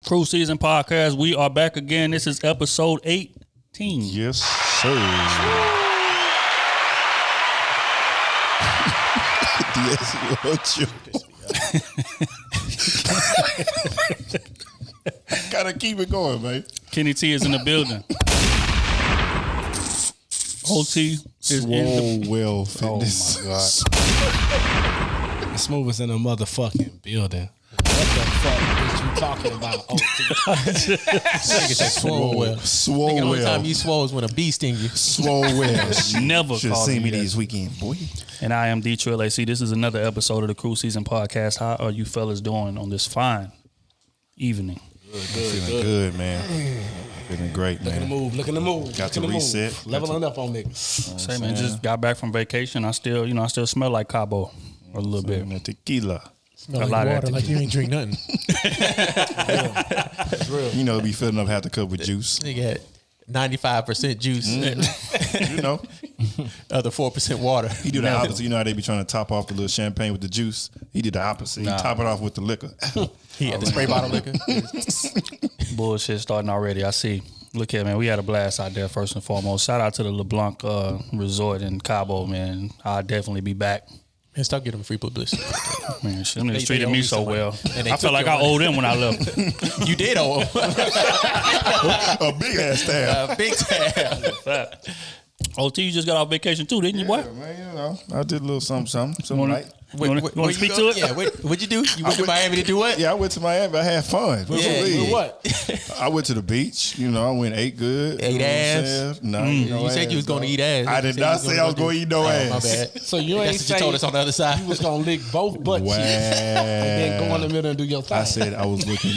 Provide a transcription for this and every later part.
Krew Season Podcast. We are back again. This is episode 18. Yes, sir. Gotta keep it going, man. Kenny T is in the building. OT is in the Well Fitness. Oh my God. The smoothest in the motherfucking building. What the fuck is you talking about, OT? Nigga said swole well. Swole The only well. time you swole is when a bee sting you. Swole well. Never Should have called seen me me that. these weekend, boy. And I am D-Trill AC. This is another episode of the Krew Season Podcast. How are you fellas doing on this fine evening? Feeling good, man. Feeling great, Look at the man. move. Look at the move. Got to reset. Leveling up on niggas. Say, man, just got back from vacation. I still smell like Cabo a little bit. And tequila. Smell A like lot of water, that like you ain't drink nothing. It's real. You know, be filling up half the cup with juice. Nigga had 95% juice, You know, other 4% water. he do the opposite. You know how they be trying to top off the little champagne with the juice? He did the opposite. Nah. He top it off with the liquor. He had the spray bottle liquor. Bullshit starting already. I see. Look at, man, we had a blast out there first and foremost. Shout out to the LeBlanc Resort in Cabo, man. I'll definitely be back. And stop getting free publicity. Man, shit, them niggas They treated owe me you so some money. well. And they I took felt like your I money. owed them when I left. You did owe him. A big ass tab. A big tab. OT, you just got off vacation too, didn't you, boy? Yeah, man, you know, I did a little something You wanna- light. You want to speak to it? Yeah, what'd you do? You went to Miami to do what? Yeah, I went to Miami. I had fun. Yeah, With what? I went to the beach. You know, I went ate good. Ate you know what I'm ass? saying? No, You said you was going to eat ass. I did not say I was going to eat no ass. My bad. So you ain't That's what you told us on the other side. you was gonna lick both butt cheeks Wow. and then go in the middle and do your thing. I said I was looking.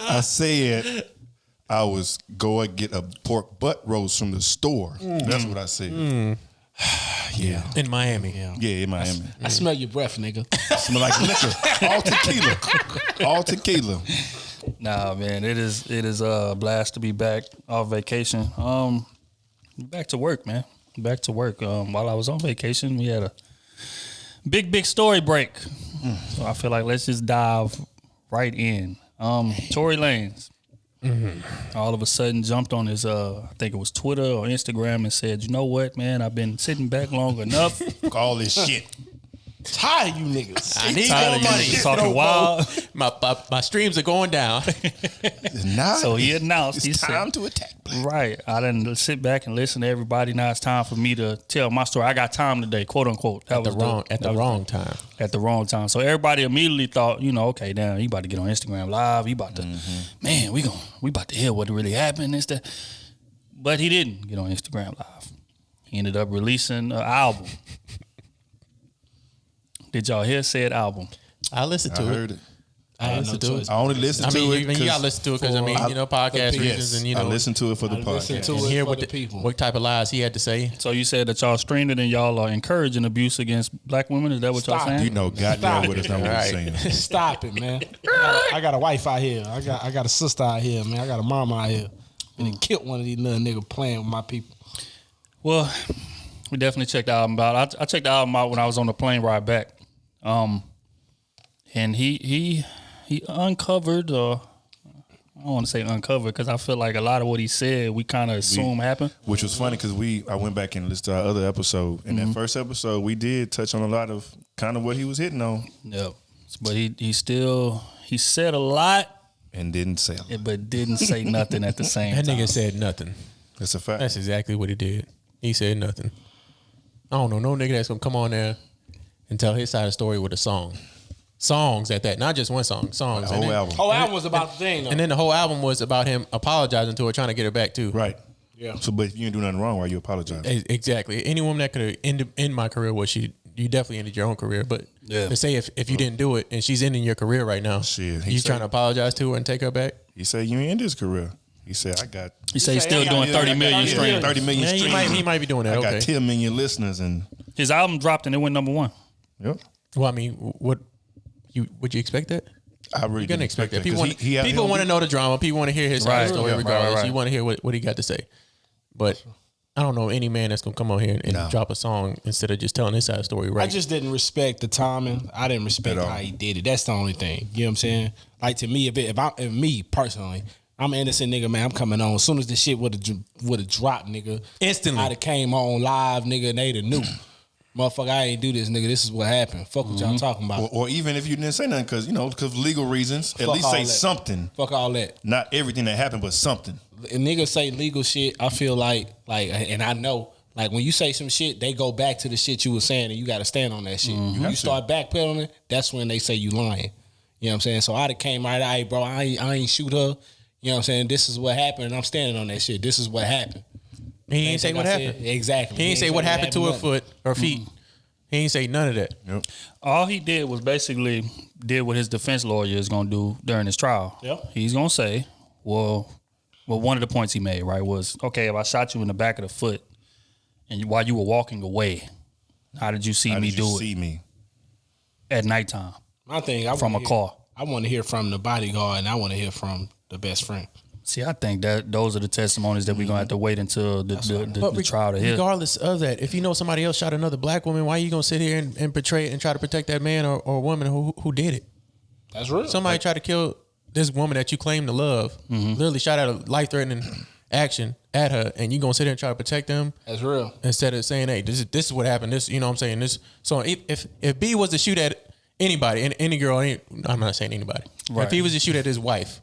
I said I was going to get a pork butt roast from the store. That's what I said. Yeah. In Miami. Yeah, in Miami. I smell your breath, nigga. Smell like liquor. All tequila. All tequila. Nah, man, it is a blast to be back off vacation. Back to work, man. Back to work. While I was on vacation, we had a big story break. So I feel like let's just dive right in. Tory Lanez all of a sudden jumped on his I think it was Twitter or Instagram and said, you know what, man, I've been sitting back long enough. All this shit. Tired of you niggas. I need Tired more of you money. niggas talking wild. My streams are going down. Now So he announced, he it's said, time to attack. right, I didn't sit back and listen to everybody. Now it's time for me to tell my story. I got time today, quote unquote. That At the was wrong time. at the wrong time. So everybody immediately thought, you know, okay, damn, he about to get on Instagram Live. He about to, man, we about to hear what really happened and stuff. But he didn't get on Instagram Live. He ended up releasing an album. Did y'all hear said album? I listened I to heard it. it. I listened to it. I only listened I to mean, it. you gotta listen to it because podcast people. reasons, and I listened to it for the Listen podcast. to and it hear for what the people. what type of lies he had to say. So you said that y'all streamed it and y'all are encouraging abuse against black women. Is that what y'all Stop. saying? You know, goddamn what it's not what Right. it's saying. Stop it, man. I got a wife out here. I got a sister out here, man. I got a mama out here. And he killed one of these little niggas playing with my people. Well, we definitely checked the album out. I checked the album out when I was on the plane ride back. And he uncovered, I don't want to say uncovered because I feel like a lot of what he said we kind of assume happened. Which was funny because I went back and listened to our other episode. In that first episode, we did touch on a lot of kind of what he was hitting on. Yep. But he said a lot, And didn't say a lot. but didn't say nothing at the same That time. nigga said nothing. That's a fact. That's exactly what he did. He said nothing. I don't know no nigga that's gonna come on there and tell his side of the story with a song. Songs at that, not just one song. Songs. The And whole then- album. Whole album was about the thing, though. And then the whole album was about him apologizing to her, trying to get her back too. Right. Yeah. So, but if you didn't do nothing wrong, why you apologize? Exactly. Any woman that could end my career was you definitely ended your own career. But Yeah. to say if you didn't do it and she's ending your career right now, Shit, he you said- trying to apologize to her and take her back? He said you ain't in his career. He said I got He said he's still doing 30 million streams. 30 million Yeah, streams. he might be doing that. I Okay. got 10 million listeners and His album dropped and it went number one. yep. Well, I mean, would you expect that? I really You're gonna didn't expect that. 'cause People want to know the drama. People want to hear his side of the story Right, regardless. right. You want to hear what he got to say. But I don't know any man that's gonna come on here and drop a song instead of just telling his side of the story. Right? I just didn't respect the timing. I didn't respect how he did it. That's the only thing. You know what I'm saying? Like to me, if me personally, I'm an innocent nigga, man. I'm coming on as soon as the shit would have dropped, nigga. Instantly, I'd have came on live, nigga, and they'd have knew. Motherfucker, I ain't do this, nigga. This is what happened. Fuck what y'all talking about. Or even if you didn't say nothing, because of legal reasons, at least say something. Fuck all that. Not everything that happened, but something. And niggas say legal shit. I feel like, and I know, like when you say some shit, they go back to the shit you were saying, and you got to stand on that shit. When you start backpedaling, that's when they say you lying. You know what I'm saying? So I'd have came right out, bro. I ain't shoot her. You know what I'm saying? This is what happened, and I'm standing on that shit. This is what happened. He ain't say what happened. Exactly. He ain't say what happened to her foot or feet. He ain't say none of that. Yep. All he did was basically did what his defense lawyer is going to do during his trial. Yep. He's going to say, well, one of the points he made, right, was, okay, if I shot you in the back of the foot and while you were walking away, how did you see me do it at nighttime? My thing, from a car. I want to hear from the bodyguard, and I want to hear from the best friend. See, I think that those are the testimonies that we're gonna have to wait until the trial to hear. Regardless of that, if you know somebody else shot another black woman, why are you gonna sit here and portray it and try to protect that man or woman who did it? That's real. Somebody tried to kill this woman that you claim to love, literally shot out a life-threatening action at her, and you gonna sit there and try to protect them? That's real. Instead of saying, "Hey, this is what happened." This, you know what I'm saying? This. So if B was to shoot at anybody, any girl, I'm not saying anybody. Right. If he was to shoot at his wife,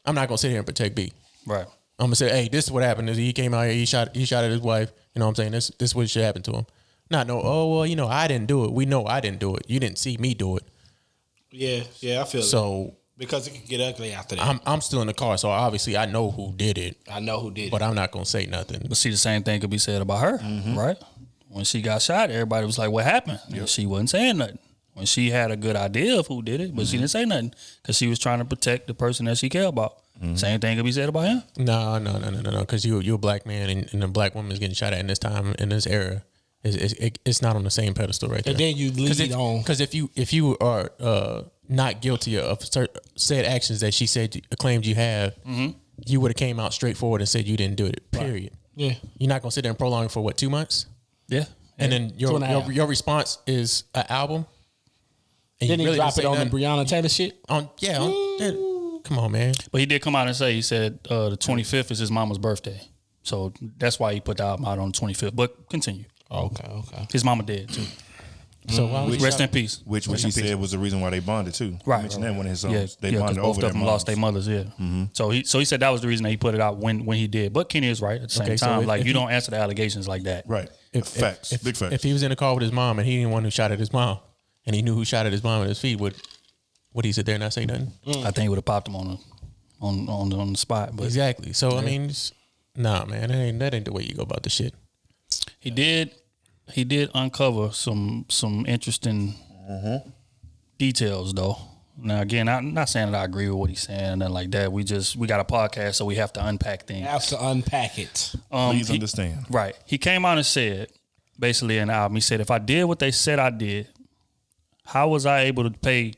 I'm not gonna sit here and protect B. Right. I'm gonna say, hey, this is what happened. He came out here, he shot at his wife. You know what I'm saying? This is what should happen to him. Not no, oh well, I didn't do it. We know I didn't do it. You didn't see me do it. Yeah, I feel so because it could get ugly after that. I'm still in the car, so obviously I know who did it. But I'm not gonna say nothing. But see, the same thing could be said about her, right? When she got shot, everybody was like, "What happened?" Yep. She wasn't saying nothing. When she had a good idea of who did it, but she didn't say nothing because she was trying to protect the person that she cared about. Same thing could be said about him. No. Because you're a black man and a black woman is getting shot at in this time, in this era. It's not on the same pedestal right there. And then you lead on. Because if you are not guilty of said actions that she claimed you have, you would have came out straightforward and said you didn't do it. Period. Yeah. You're not gonna sit there and prolong it for what, 2 months? Yeah. And then your response is an album. And Then he really drop it on the Breonna Taylor shit? Come on, man. But he did come out and say, he said the 25th is his mama's birthday. So that's why he put the album out on the 25th. But continue. Okay. His mama dead too. So why was Rest in peace. Which he said was the reason why they bonded too. Right. He mentioned that in one of his songs. Yeah, They bonded both over of them lost their mothers. Yeah. So he said that was the reason that he put it out when he did. But Kenny is right at the same time. So if you don't answer the allegations like that. Right. Big facts. If he was in the car with his mom and he didn't want who shot at his mom, and he knew who shot at his mom at his feet, would he sit there and not say nothing? I think he would have popped him on the spot. But exactly. So I mean, nah, man, that ain't the way you go about the shit. He did uncover some interesting details though. Now again, I'm not saying that I agree with what he's saying and nothing like that. We got a podcast, so we have to unpack things. Have to unpack it. Please understand. Right. He came out and said, basically in the album, he said, if I did what they said I did, how was I able to pay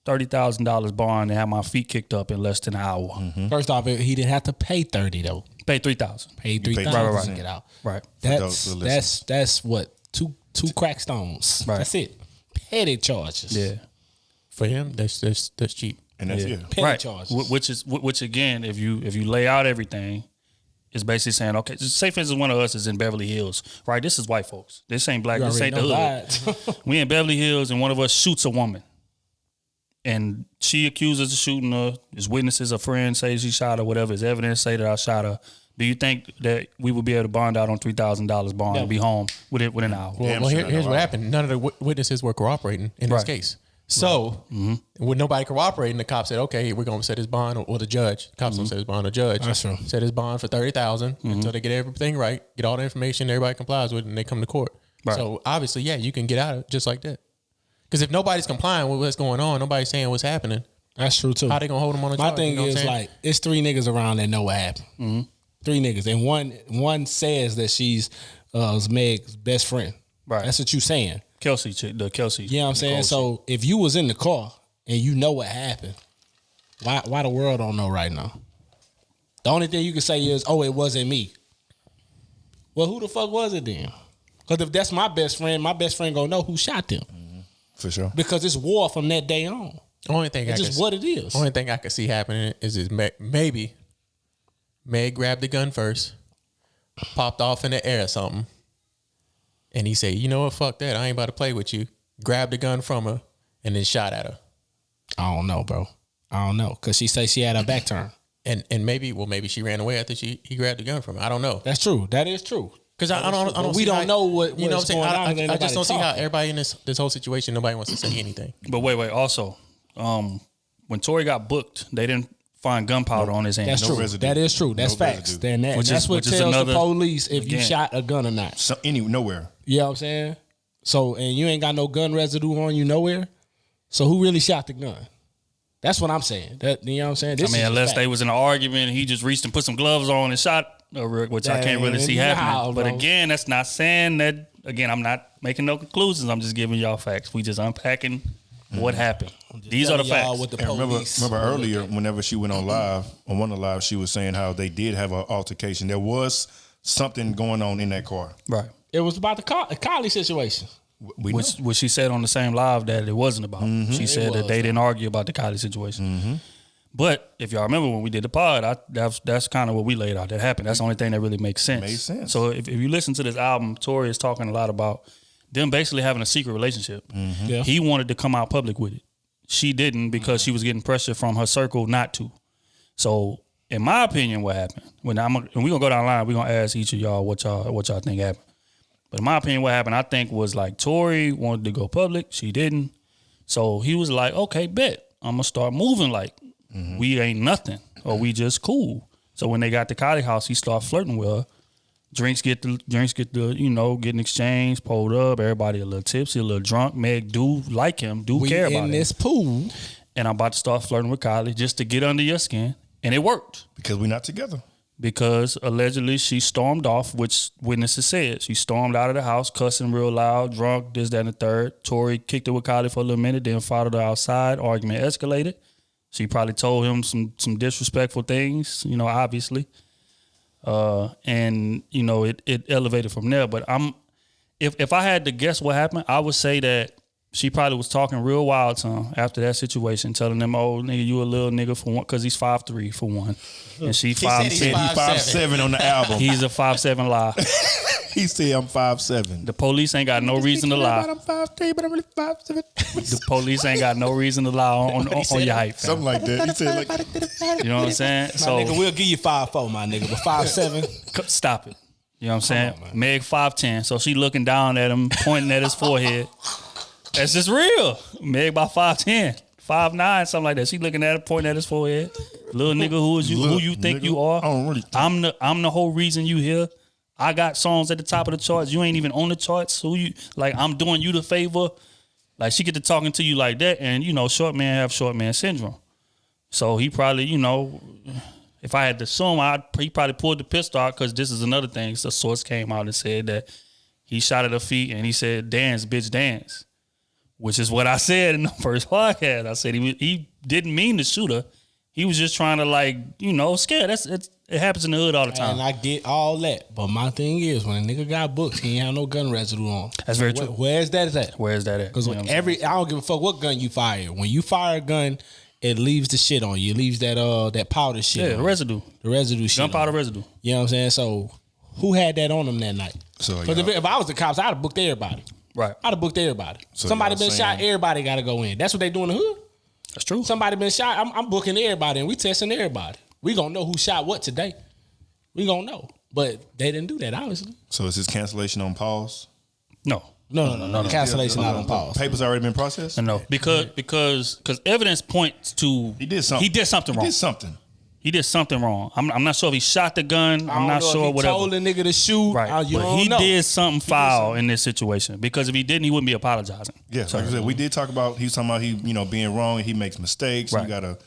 $30,000 bond and have my feet kicked up in less than an hour? First off, he didn't have to pay 30 though. Pay $3,000. Pay $3,000 to get out. Right. That's what two crack stones. Right. That's it. Petty charges. Yeah. For him, that's cheap. And that's Petty charges. Which again, if you lay out everything, it's basically saying, okay, just say for instance one of us is in Beverly Hills, right? This is white folks. This ain't black. This ain't the hood. We in Beverly Hills and one of us shoots a woman. And she accuses of shooting her. His witnesses, a friend say she shot her, whatever. His evidence say that I shot her. Do you think that we would be able to bond out on $3,000 bond and be home within an hour? Well, here's what happened. None of the witnesses were cooperating in this case. So, with nobody cooperating, the cop said, okay, we're going to set his bond, or the judge. The cops don't set his bond, the judge. That's true. Set his bond for $30,000 until they get everything right, get all the information everybody complies with, and they come to court. Right. So, obviously, yeah, you can get out of it just like that. Because if nobody's complying with what's going on, nobody's saying what's happening. That's true, too. How they going to hold him on the charge? My thing is, like, it's 3 niggas around that know what happened. 3 niggas. And one says that she's Meg's best friend. Right. That's what you saying. Kelsey. You know what I'm saying? So if you was in the car and you know what happened, why the world don't know right now? The only thing you can say is, oh, it wasn't me. Well, who the fuck was it then? Because if that's my best friend gonna know who shot them. For sure. Because it's war from that day on. Only thing It's just what it is. Only thing I could see happening is maybe Meg grabbed the gun first, popped off in the air or something, and he said, "You know what? Fuck that. I ain't about to play with you." Grabbed the gun from her and then shot at her. I don't know, bro. I don't know. Because she said she had her back turned. And maybe she ran away after he grabbed the gun from her. I don't know. That's true. That is true. Because I don't. We don't know what you know. What I'm saying. I just don't see how talking. everybody in this whole situation. Nobody wants to say anything. But wait. Also, when Tory got booked, they didn't find gunpowder on his hand. That's true. residue. That is true. That's No facts. residue. Then that, Which that's is- what which is tells the another- police if you again. shot a gun or not. So nowhere. You know what I'm saying? So, and you ain't got no gun residue on you nowhere. So who really shot the gun? That's what I'm saying. That, you know what I'm saying? This I mean, is a unless fact. they was in an argument and he just reached and put some gloves on and shot, which I can't really see Nah, happening. But bro. again, that's not saying that. Again, I'm not making no conclusions. I'm just giving y'all facts. We just unpacking what happened. These are the telling y'all facts. what the And police. remember earlier, whenever she went on live, on one of the lives, she was saying how they did have an altercation. There was something going on in that car. Right. It was about the Kylie situation. We know. Which she said on the same live that it wasn't about. She said that they didn't argue about the Kylie situation. But if y'all remember when we did the pod, that's kind of what we laid out. That happened. That's the only thing that really makes sense. Made sense. So if you listen to this album, Tory is talking a lot about them basically having a secret relationship. Yeah. He wanted to come out public with it. She didn't because she was getting pressure from her circle not to. So in my opinion, what happened? And we're gonna go down the line, we're gonna ask each of y'all what y'all think happened. But in my opinion, what happened, I think, was like Tory wanted to go public. She didn't. So he was like, okay, bet. I'm going to start moving like we ain't nothing or we just cool. So when they got to Kylie house, he started flirting with her. Drinks get the getting exchanged, pulled up. Everybody a little tipsy, a little drunk. Meg do like him, We care about in him. this pool. And I'm about to start flirting with Kylie just to get under your skin. And it worked. Because we're not together. Because allegedly she stormed off, which witnesses said. She stormed out of the house, cussing real loud, drunk, this, that, and the third. Tory kicked it with Kylie for a little minute, then followed her outside. Argument escalated. She probably told him some disrespectful things, obviously. And, it elevated from there. But if I had to guess what happened, I would say that she probably was talking real wild to him after that situation, telling him, "Oh, nigga, you a little nigga for one," because he's 5'3" for one, and she said he's 5'7". 5'7" on the album. He's a 5'7" lie. He said I'm 5'7". The police ain't got no reason to lie. I'm 5'3", but I'm really 5'7". The police ain't got no reason to lie on your height, fam. Something like that. He said like You know what I'm saying? My So nigga, we'll give you 5'4", my nigga, but 5'7". stop it. You know what I'm saying? on, man. Meg 5'10", so she looking down at him, pointing at his forehead. That's just real. Meg about 5'10", 5'9", something like that. She looking at him, pointing at his forehead. Little nigga, who you think nigga, you are? I don't really think- I'm the whole reason you here. I got songs at the top of the charts. You ain't even on the charts. Who you like? I'm doing you the favor. Like she get to talking to you like that, and short men have short man syndrome. So he probably, if I had to assume, he probably pulled the pistol out because this is another thing. So source came out and said that he shot at her feet and he said, "Dance, bitch, dance," which is what I said in the first podcast. I said he didn't mean to shoot her. He was just trying to scare. It happens in the hood all the time. And I get all that. But my thing is, when a nigga got booked, he ain't have no gun residue on. That's very true. Where's that at? Where is that at? Because You know what I'm saying? I don't give a fuck what gun you fire. When you fire a gun, it leaves the shit on you. It leaves that powder shit. Yeah, on the you. residue. The residue shit. Gunpowder on you. residue. You know what I'm saying? So who had that on them that night? So, Because if I was the cops, I'd have booked everybody. Right. I'd have booked everybody. So Somebody y'all been shot, saying- everybody got to go in. That's what they do in the hood. That's true. Somebody been shot, I'm booking everybody and we testing everybody. We gonna know who shot what today. We gonna know. But they didn't do that, obviously. So is his cancellation on pause? No. No. Cancellation not on pause. Papers already been processed? No. Because evidence points to He did something. He did something wrong. He did something. He did something wrong. I'm not sure if he shot the gun. I'm not sure if he whatever. told the nigga to shoot. Right. You But don't he know. did something foul in this situation. Because if he didn't, he wouldn't be apologizing. Yeah, like I said, we did talk about he was talking about being wrong. He makes mistakes. Right. You gotta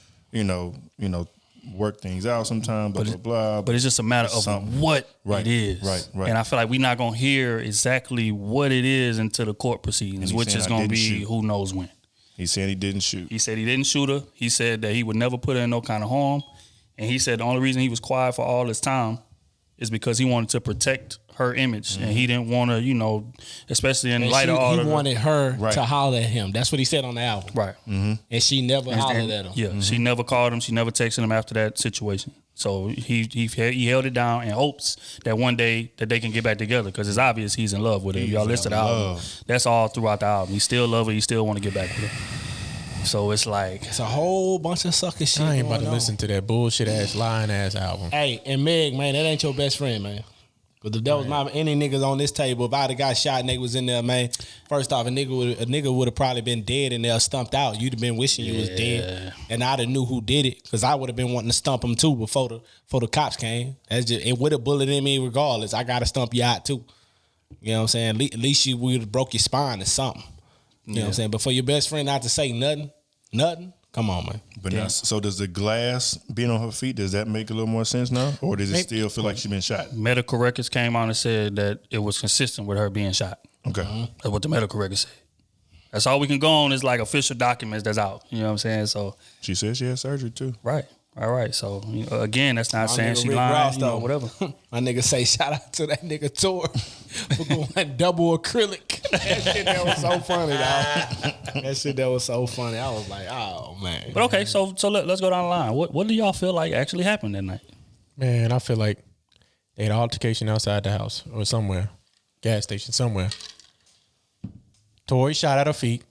work things out sometimes. Blah blah blah. But it's just a matter of Something. what Right, it is. right. And I feel like we're not gonna hear exactly what it is until the court proceedings, he's which saying is I gonna didn't be shoot. who knows when. He said he didn't shoot. He said he didn't shoot her. He said that he would never put her in no kind of harm. And he said the only reason he was quiet for all this time is because he wanted to protect her image, and he didn't want to, especially in light of all he of wanted her to holler at him. That's what he said on the album. right. And she never hollered at him. Yeah, she never called him. She never texted him after that situation. So he held it down in hopes that one day that they can get back together, because it's obvious he's in love with her. Y'all listen to the album. That's all throughout the album. He still love her. He still want to get back with her. So it's like it's a whole bunch of sucker shit. I ain't about to listen to that bullshit ass lying ass album. Hey, and Meg, man, that ain't your best friend, man. Because if that was any niggas on this table, if I'd have got shot and they was in there, man, first off, a nigga would have probably been dead and they're stumped out. You'd have been wishing you was dead, and I'd have knew who did it, because I would have been wanting to stump him too before the cops came. That's just it. With a bullet in me, regardless, I gotta stump you out too. You know what I'm saying? At least you would have broke your spine or something. You know what I'm saying? But for your best friend not to say nothing. Come on, man. But now, so does the glass being on her feet, does that make a little more sense now? Or does it still feel like she's been shot? Medical records came on and said that it was consistent with her being shot. Okay. That's what the medical records said. That's all we can go on is like official documents that's out. You know what I'm saying? So she said she had surgery too. Right. All right. So again, that's not saying she Rick lying. Ross, though. Whatever. My nigga say shout out to that nigga Tory for going double acrylic. That shit that was so funny, dog. That shit that was so funny. I was like, oh man. But okay, so let's go down the line. What do y'all feel like actually happened that night? Man, I feel like they had an altercation outside the house or somewhere, gas station somewhere. Tory shot at her feet.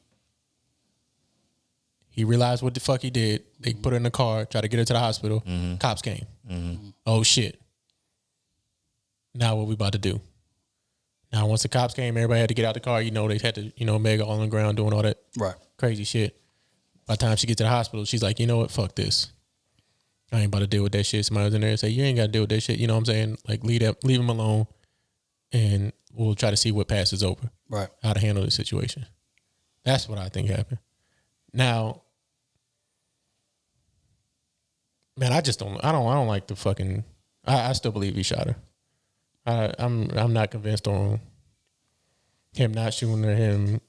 He realized what the fuck he did. They put her in the car, tried to get her to the hospital. Cops came. Oh shit. Now what we about to do? Now once the cops came, everybody had to get out the car. They had to, Meg all on the ground doing all that crazy shit. By the time she gets to the hospital, she's like, you know what? Fuck this. I ain't about to deal with that shit. Somebody was in there and say, you ain't got to deal with that shit. You know what I'm saying? Like leave him alone, and we'll try to see what passes over. Right. How to handle the situation. That's what I think happened. Now, man, I don't like the fucking. I still believe he shot her. I'm not convinced on him not shooting or him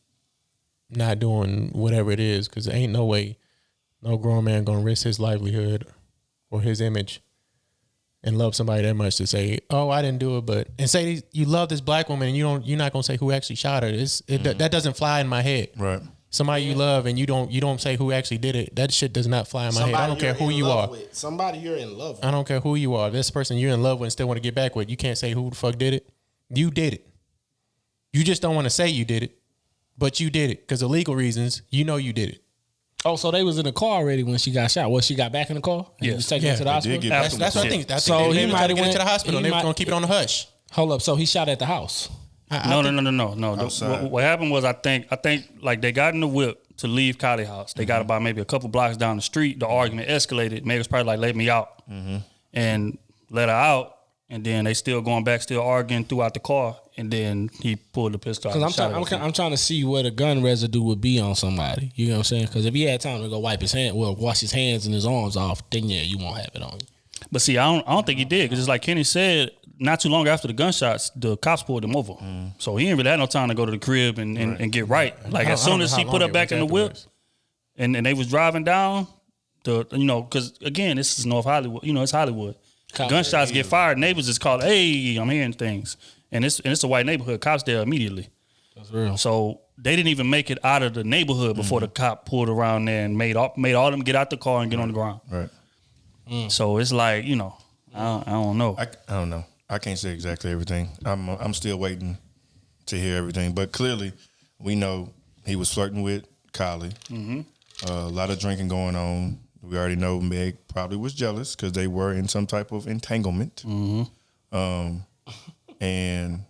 not doing whatever it is, because there ain't no way no grown man gonna risk his livelihood or his image and love somebody that much to say, oh, I didn't do it, but and say you love this black woman and you're not gonna say who actually shot her. That doesn't fly in my head. Right. Somebody you love and you don't say who actually did it. That shit does not fly in my head. I don't care who you are. Somebody you're in love with. I don't care who you are. This person you're in love with and still want to get back with, you can't say who the fuck did it. You did it. You just don't want to say you did it, but you did it because of legal reasons. You know you did it. Oh, so they was in the car already when she got shot. Well, she got back in the car? And Yes. was taken her to the hospital? That's what I think. So they he were might trying to have get her went to the hospital. They were going to keep it on the hush. Hold up. So he shot at the house? No. Outside. What happened was I think like they got in the whip to leave Kylie house. They got about maybe a couple blocks down the street. The argument escalated. Meg was probably like, let me out. And let her out. And then they still going back, still arguing throughout the car. And then he pulled the pistol out. Because I'm trying to see where the gun residue would be on somebody. You know what I'm saying? Because if he had time to go wash his hands and his arms off, then yeah, you won't have it on you. But see, I don't think he did, because it's like Kenny said, not too long after the gunshots, the cops pulled him over. So he ain't really had no time to go to the crib and get right. Like as soon as he put her back in the whip and they was driving down, because again, this is North Hollywood. It's Hollywood. Gunshots get fired. Neighbors is called, hey, I'm hearing things. And it's a white neighborhood. Cops there immediately. That's real. So they didn't even make it out of the neighborhood before the cop pulled around there and made all them get out the car and get on the ground. Right. So it's like, I don't know. I don't know. I can't say exactly everything. I'm still waiting to hear everything. But clearly, we know he was flirting with Kylie. A lot of drinking going on. We already know Meg probably was jealous because they were in some type of entanglement. And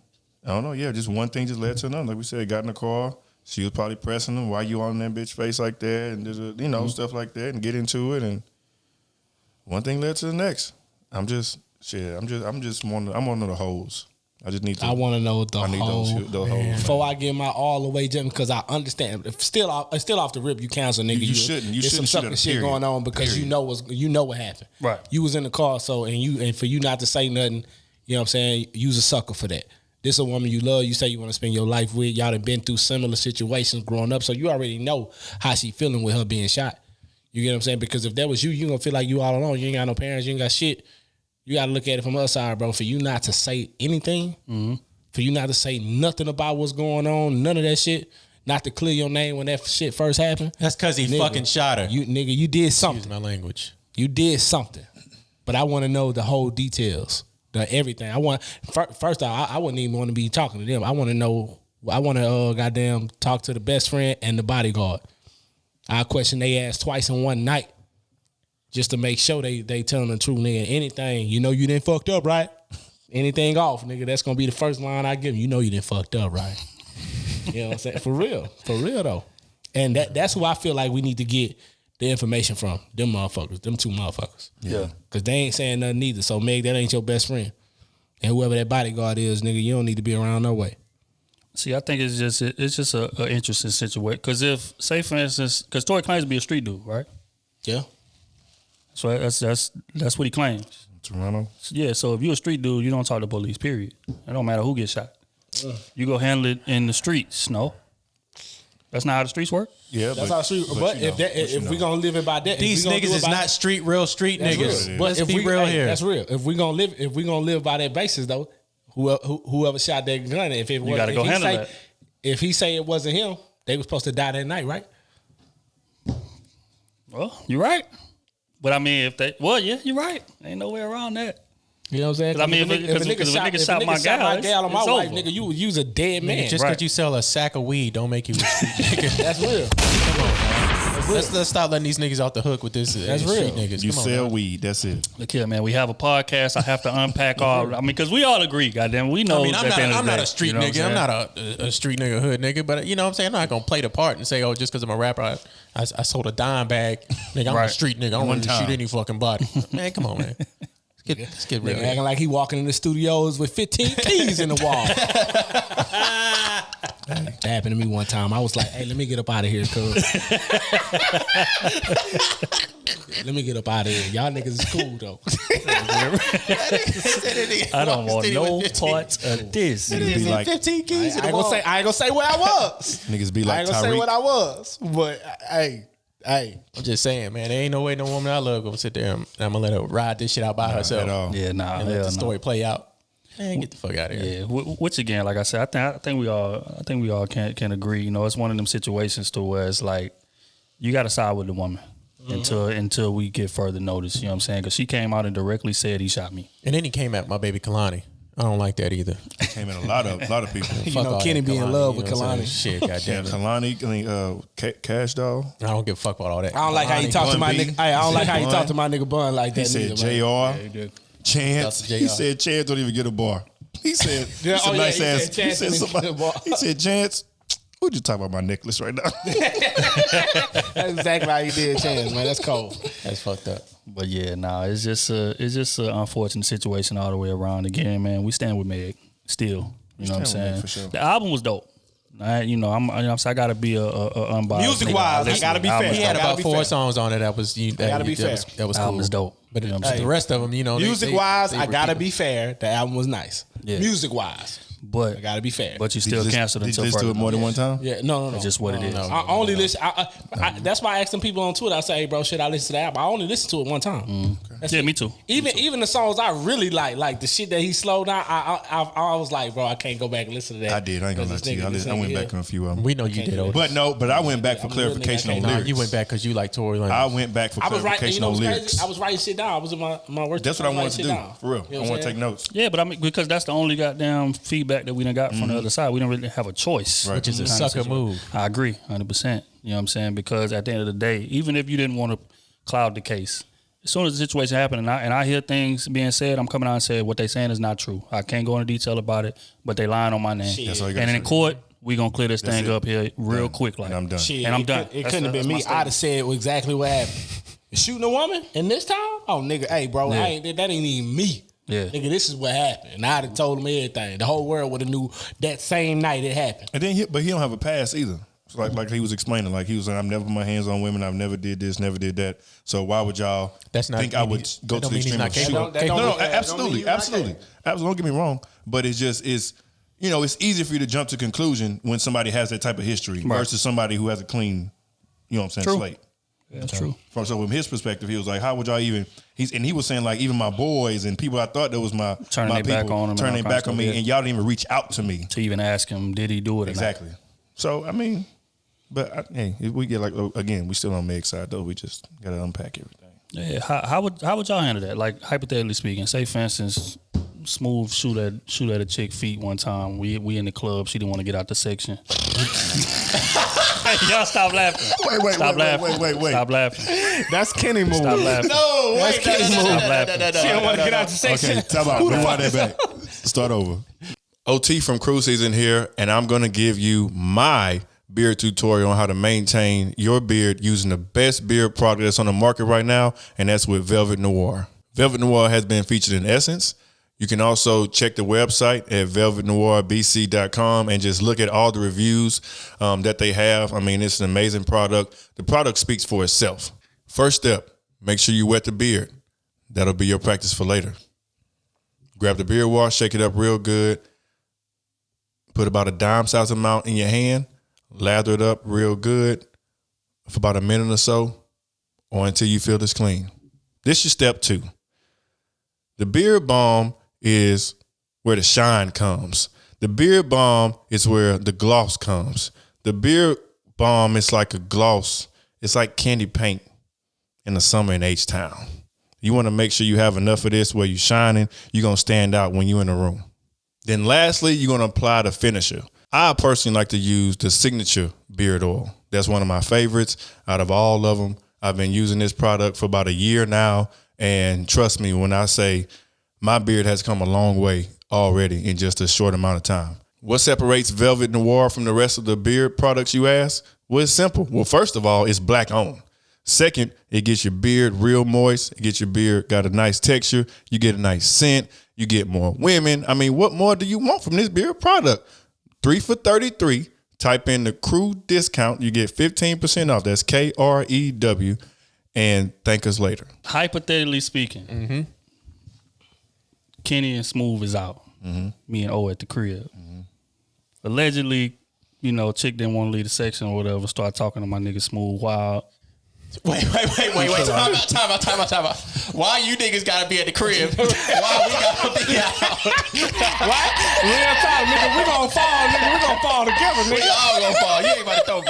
I don't know. Yeah, just one thing just led to another. Like we said, got in the car. She was probably pressing him. Why you on that bitch face like that? And there's stuff like that, and get into it. And one thing led to the next. I'm one of the hoes. I just need to. I want to know the whole. Those hoes. Before I get my all the way, just because I understand. If still off the rip, you cancel, nigga. You shouldn't. You There's shouldn't some shoot sucker at a shit period. going on because you know what happened. Right. You was in the car, and for you not to say nothing, you know what I'm saying? You's a sucker for that. This is a woman you love. You say you want to spend your life with. Y'all done been through similar situations growing up, so you already know how she feeling with her being shot. You get what I'm saying? Because if that was you, you gonna feel like you all alone. You ain't got no parents. You ain't got shit. You got to look at it from the other side, bro. For you not to say anything, for you not to say nothing about what's going on, none of that shit, not to clear your name when that shit first happened. That's because he fucking shot her. You did something. Excuse my language. You did something. But I want to know the whole details, the everything. First off, I wouldn't even want to be talking to them. I want to know. I want to goddamn talk to the best friend and the bodyguard. I question they ass twice in one night, just to make sure they telling the truth, nigga. Anything, you didn't fucked up, right? Anything off, nigga. That's gonna be the first line I give you. You didn't fucked up, right? You know what I'm saying? For real though. And that's who I feel like we need to get the information from. Them motherfuckers, them two motherfuckers. Yeah. Cause they ain't saying nothing either. So Meg, that ain't your best friend. And whoever that bodyguard is, nigga, you don't need to be around no way. See, I think it's just a interesting situation. Because if, say for instance, because Tory claims to be a street dude, right? Yeah. So that's what he claims. Toronto. Yeah, so if you're a street dude, you don't talk to police, period. It don't matter who gets shot. You go handle it in the streets. No. That's not how the streets work? Yeah, That's how street. But if we gonna live it by that, These niggas is not real street niggas. Real. But Let's if be real here. That's real. If we gonna live by that basis though, whoever shot that gun, if it was, You gotta go handle that. If he say it wasn't him, they was supposed to die that night, right? Well, you're right. But I mean, you're right. Ain't no way around that. You know what I'm saying? I mean, if a nigga shot my gal on my wife, nigga, you was a dead man. Just because you sell a sack of weed don't make you a street nigga. That's real. Come on, man. Let's stop letting these niggas off the hook with this. That's street real. niggas. You Come on, sell man. weed. That's it. Look here, man. We have a podcast. I have to unpack all. I mean, because we all agree, goddamn. We know. I mean, I'm not a street you know nigga. I'm not a street nigga, hood nigga. But you know what I'm saying? I'm not gonna play the part and say, oh, just because I'm a rapper, I sold a dime bag. Nigga, I'm a street nigga. I don't want to shoot any fucking body. Man, come on, man. Let's get real. Acting like he walking in the studios with 15 keys in the wall. That happened to me one time. I was like, hey, let me get up out of here, cuz. Let me get up out of here. Y'all niggas is cool, though. I don't want no parts of this. Niggas be like, 15 keys in I the wall. ain't gonna say where I was. niggas be I like ain't gonna say what Tyreek. I was. But, hey. I'm just saying, man, there ain't no way no woman I love gonna sit there and I'm gonna let her ride this shit out by herself. At all. Yeah, nah. And let Hell the no. story play out. Man, get the fuck out of here. Yeah, which again, like I said, I think we all can agree. You know, it's one of them situations to where it's like you got to side with the woman until we get further notice. You know what I'm saying? Because she came out and directly said he shot me. And then he came at my baby Kalani. I don't like that either. Came in a lot of people. You Fuck know, all Kenny that be in love with you know what I'm Kalani. saying? Shit, Yeah, goddamn it. Kalani, I mean, Cash Doll. I don't give a fuck about all that. I don't like how you talk to my nigga. I don't like how you talk to my nigga Bun like that. He said neither, man. JR. Yeah, he did. Chance. Shout out to He JR. said Chance don't even get a bar. He said, Yeah, it's a oh, yeah, nice he ass. said Chance didn't get a bar. He said, Chance, who'd you talk about my necklace right now? That's exactly how you did, Chance, man. That's cold. That's fucked up. But yeah, nah, it's just an unfortunate situation all the way around. Again, man, we stand with Meg still. You know what I'm stand with saying? Meg for sure. The album was dope. I gotta be a unbiased. Music-wise, nigga. I gotta be Album fair. was He had dope. gotta about be 4 fair. songs on it. That was gotta be fair. That was cool. Album was dope. But You know what I'm saying? the rest of them, you know, Music wise, they I gotta repeat. be fair. The album was nice. Yeah. Music wise, But I gotta be fair. But you still canceled Did until you just do further it more than notice. one time? yeah, no. That's just what it is. I only listen. That's why I asked some people on Twitter. I say, hey, bro, should I listen to the album? I only listened to it one time. Yeah, me too. Even the songs I really like the shit that he slowed down. I was like, bro, I can't go back and listen to that. I did. I ain't gonna lie to you. I went back on a few of them. We know you did. But I went back for I'm a real nigga, clarification I on can't- lyrics. You went back because you like Tory Lanez. I went back for I was writing. You clarification know on what's lyrics. crazy? I was writing shit down. I was in my work. That's what I wanted to do. Down. For real. You know I what want to I'm take notes. Yeah, but I mean, because that's the only goddamn feedback that we done got from the other side. We didn't really have a choice. Right. which is a Kind of sucker situation. move. I agree, 100%. You know what I'm saying? Because at the end of the day, even if you didn't want to cloud the case, as soon as the situation happened and I hear things being said, I'm coming out and saying what they saying is not true. I can't go into detail about it, but they lying on my name. That's all you gotta And in say. court, we gonna clear this thing it. up here real Done. quick. Like And I'm done. Shit, And I'm it done. It That's- couldn't have been that's me. my I'd have said exactly what happened. Shooting a woman in this town? Oh, nigga, hey, bro, Yeah. that ain't even me. Yeah. Nigga, this is what happened. And I'd have told him everything. The whole world would have knew that same night it happened. And then, but he don't have a past either. So like he was explaining, like he was like, I've never put my hands on women. I've never did this, never did that. So why would y'all That's not- think I would that go to don't the mean he's extreme not of capable. shooting? That don't- No, that don't mean absolutely, he's not absolutely. Don't get me wrong, but it's it's easy for you to jump to conclusion when somebody has that type of history versus somebody who has a clean, you know what I'm saying, True. slate. That's true. From his perspective, he was like, "How would y'all even?" He was saying like, even my boys and people I thought that was my turning my their back people, on him, turning their back on me, and y'all didn't even reach out to me to even ask him, did he do it? exactly. So I mean, but hey, if we get like again, we still on Meg's side though. We just gotta unpack everything. Yeah. How would y'all handle that? Like hypothetically speaking, say for instance, Smooth shoot at a chick feet one time. We in the club. She didn't want to get out the section. Y'all stop laughing. Wait. Stop laughing. That's Kenny move. Stop laughing. No, That's Kenny move. Stop laughing. She don't want to get out the section. Okay, time out. Rewind that back. Start over. OT from Krew season here, and I'm gonna give you my beard tutorial on how to maintain your beard using the best beard product that's on the market right now, and that's with Velvet Noir. Velvet Noir has been featured in Essence. You can also check the website at velvetnoirbc.com and just look at all the reviews that they have. I mean, it's an amazing product. The product speaks for itself. First step, make sure you wet the beard. That'll be your practice for later. Grab the beard wash, shake it up real good. Put about a dime size amount in your hand. Lather it up real good for about a minute or so, or until you feel this clean. This is step 2. The beard balm is where the shine comes. The beard balm is where the gloss comes. The beard balm is like a gloss. It's like candy paint in the summer in H-Town. You want to make sure you have enough of this where you're shining. You're going to stand out when you're in the room. Then lastly, you're going to apply the finisher. I personally like to use the Signature Beard Oil. That's one of my favorites out of all of them. I've been using this product for about a year now. And trust me when I say my beard has come a long way already in just a short amount of time. What separates Velvet Noir from the rest of the beard products, you ask? Well, it's simple. Well, first of all, it's black owned. Second, it gets your beard real moist. It gets your beard got a nice texture. You get a nice scent. You get more women. I mean, what more do you want from this beard product? 3 for $33. Type in the Krew discount. You get 15% off. That's KREW. And thank us later. Hypothetically speaking, Kenny and Smooth is out. Me and O at the crib. Allegedly, chick didn't want to leave the section or whatever. Start talking to my nigga Smooth Wild. Wait. Time out. Why you niggas gotta be at the crib? Why we gotta be out? What? Real talk, nigga. We gonna fall, nigga. We gonna fall together, nigga. We all gonna fall. You ain't about to throw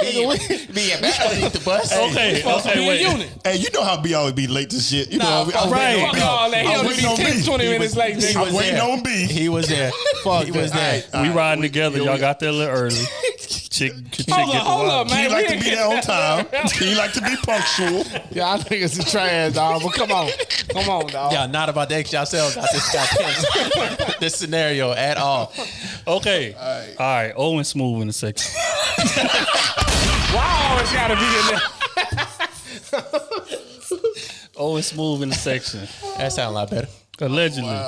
me and back underneath the bus. Okay, wait. Unit. Hey, you know how B always be late to shit. You know, Fuck all that. He I'm only waiting on be 10, B. 20 minutes late, nigga. I'm waiting on B. He was there. Fuck He was there. We riding together. Y'all got there a little early. Chick Hold up, man. He like to be there on time. He like to be punctual. Yeah, I think it's a trash, dog. But come on, dog. Y'all not about to ask yourselves out this goddamn this scenario at all. Okay. All right. O and Smooth in the section. Why I always gotta be in there? O and Smooth in the section. That sound a lot better. Allegedly.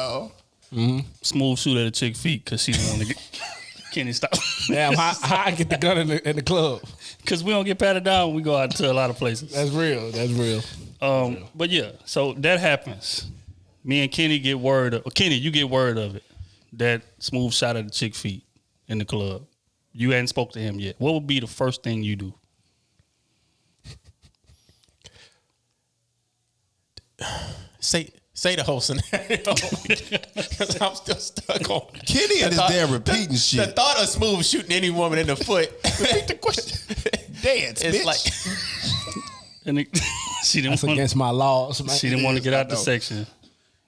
Smooth shoot at a chick feet because she didn't want to get Kenny stop. Damn, how I get the gun in the club? Because we don't get patted down when we go out to a lot of places. That's real. But yeah, so that happens. Me and Kenny get word of Kenny, you get word of it. That Smooth shot at the chick feet in the club. You hadn't spoke to him yet. What would be the first thing you do? Say the whole scenario. Because I'm still stuck on it. Kenny and his damn repeating shit. The thought of Smooth shooting any woman in the foot. Repeat the question. Dance, It's bitch. like And she didn't That's want, against my laws, man. she didn't want to get out the know. section.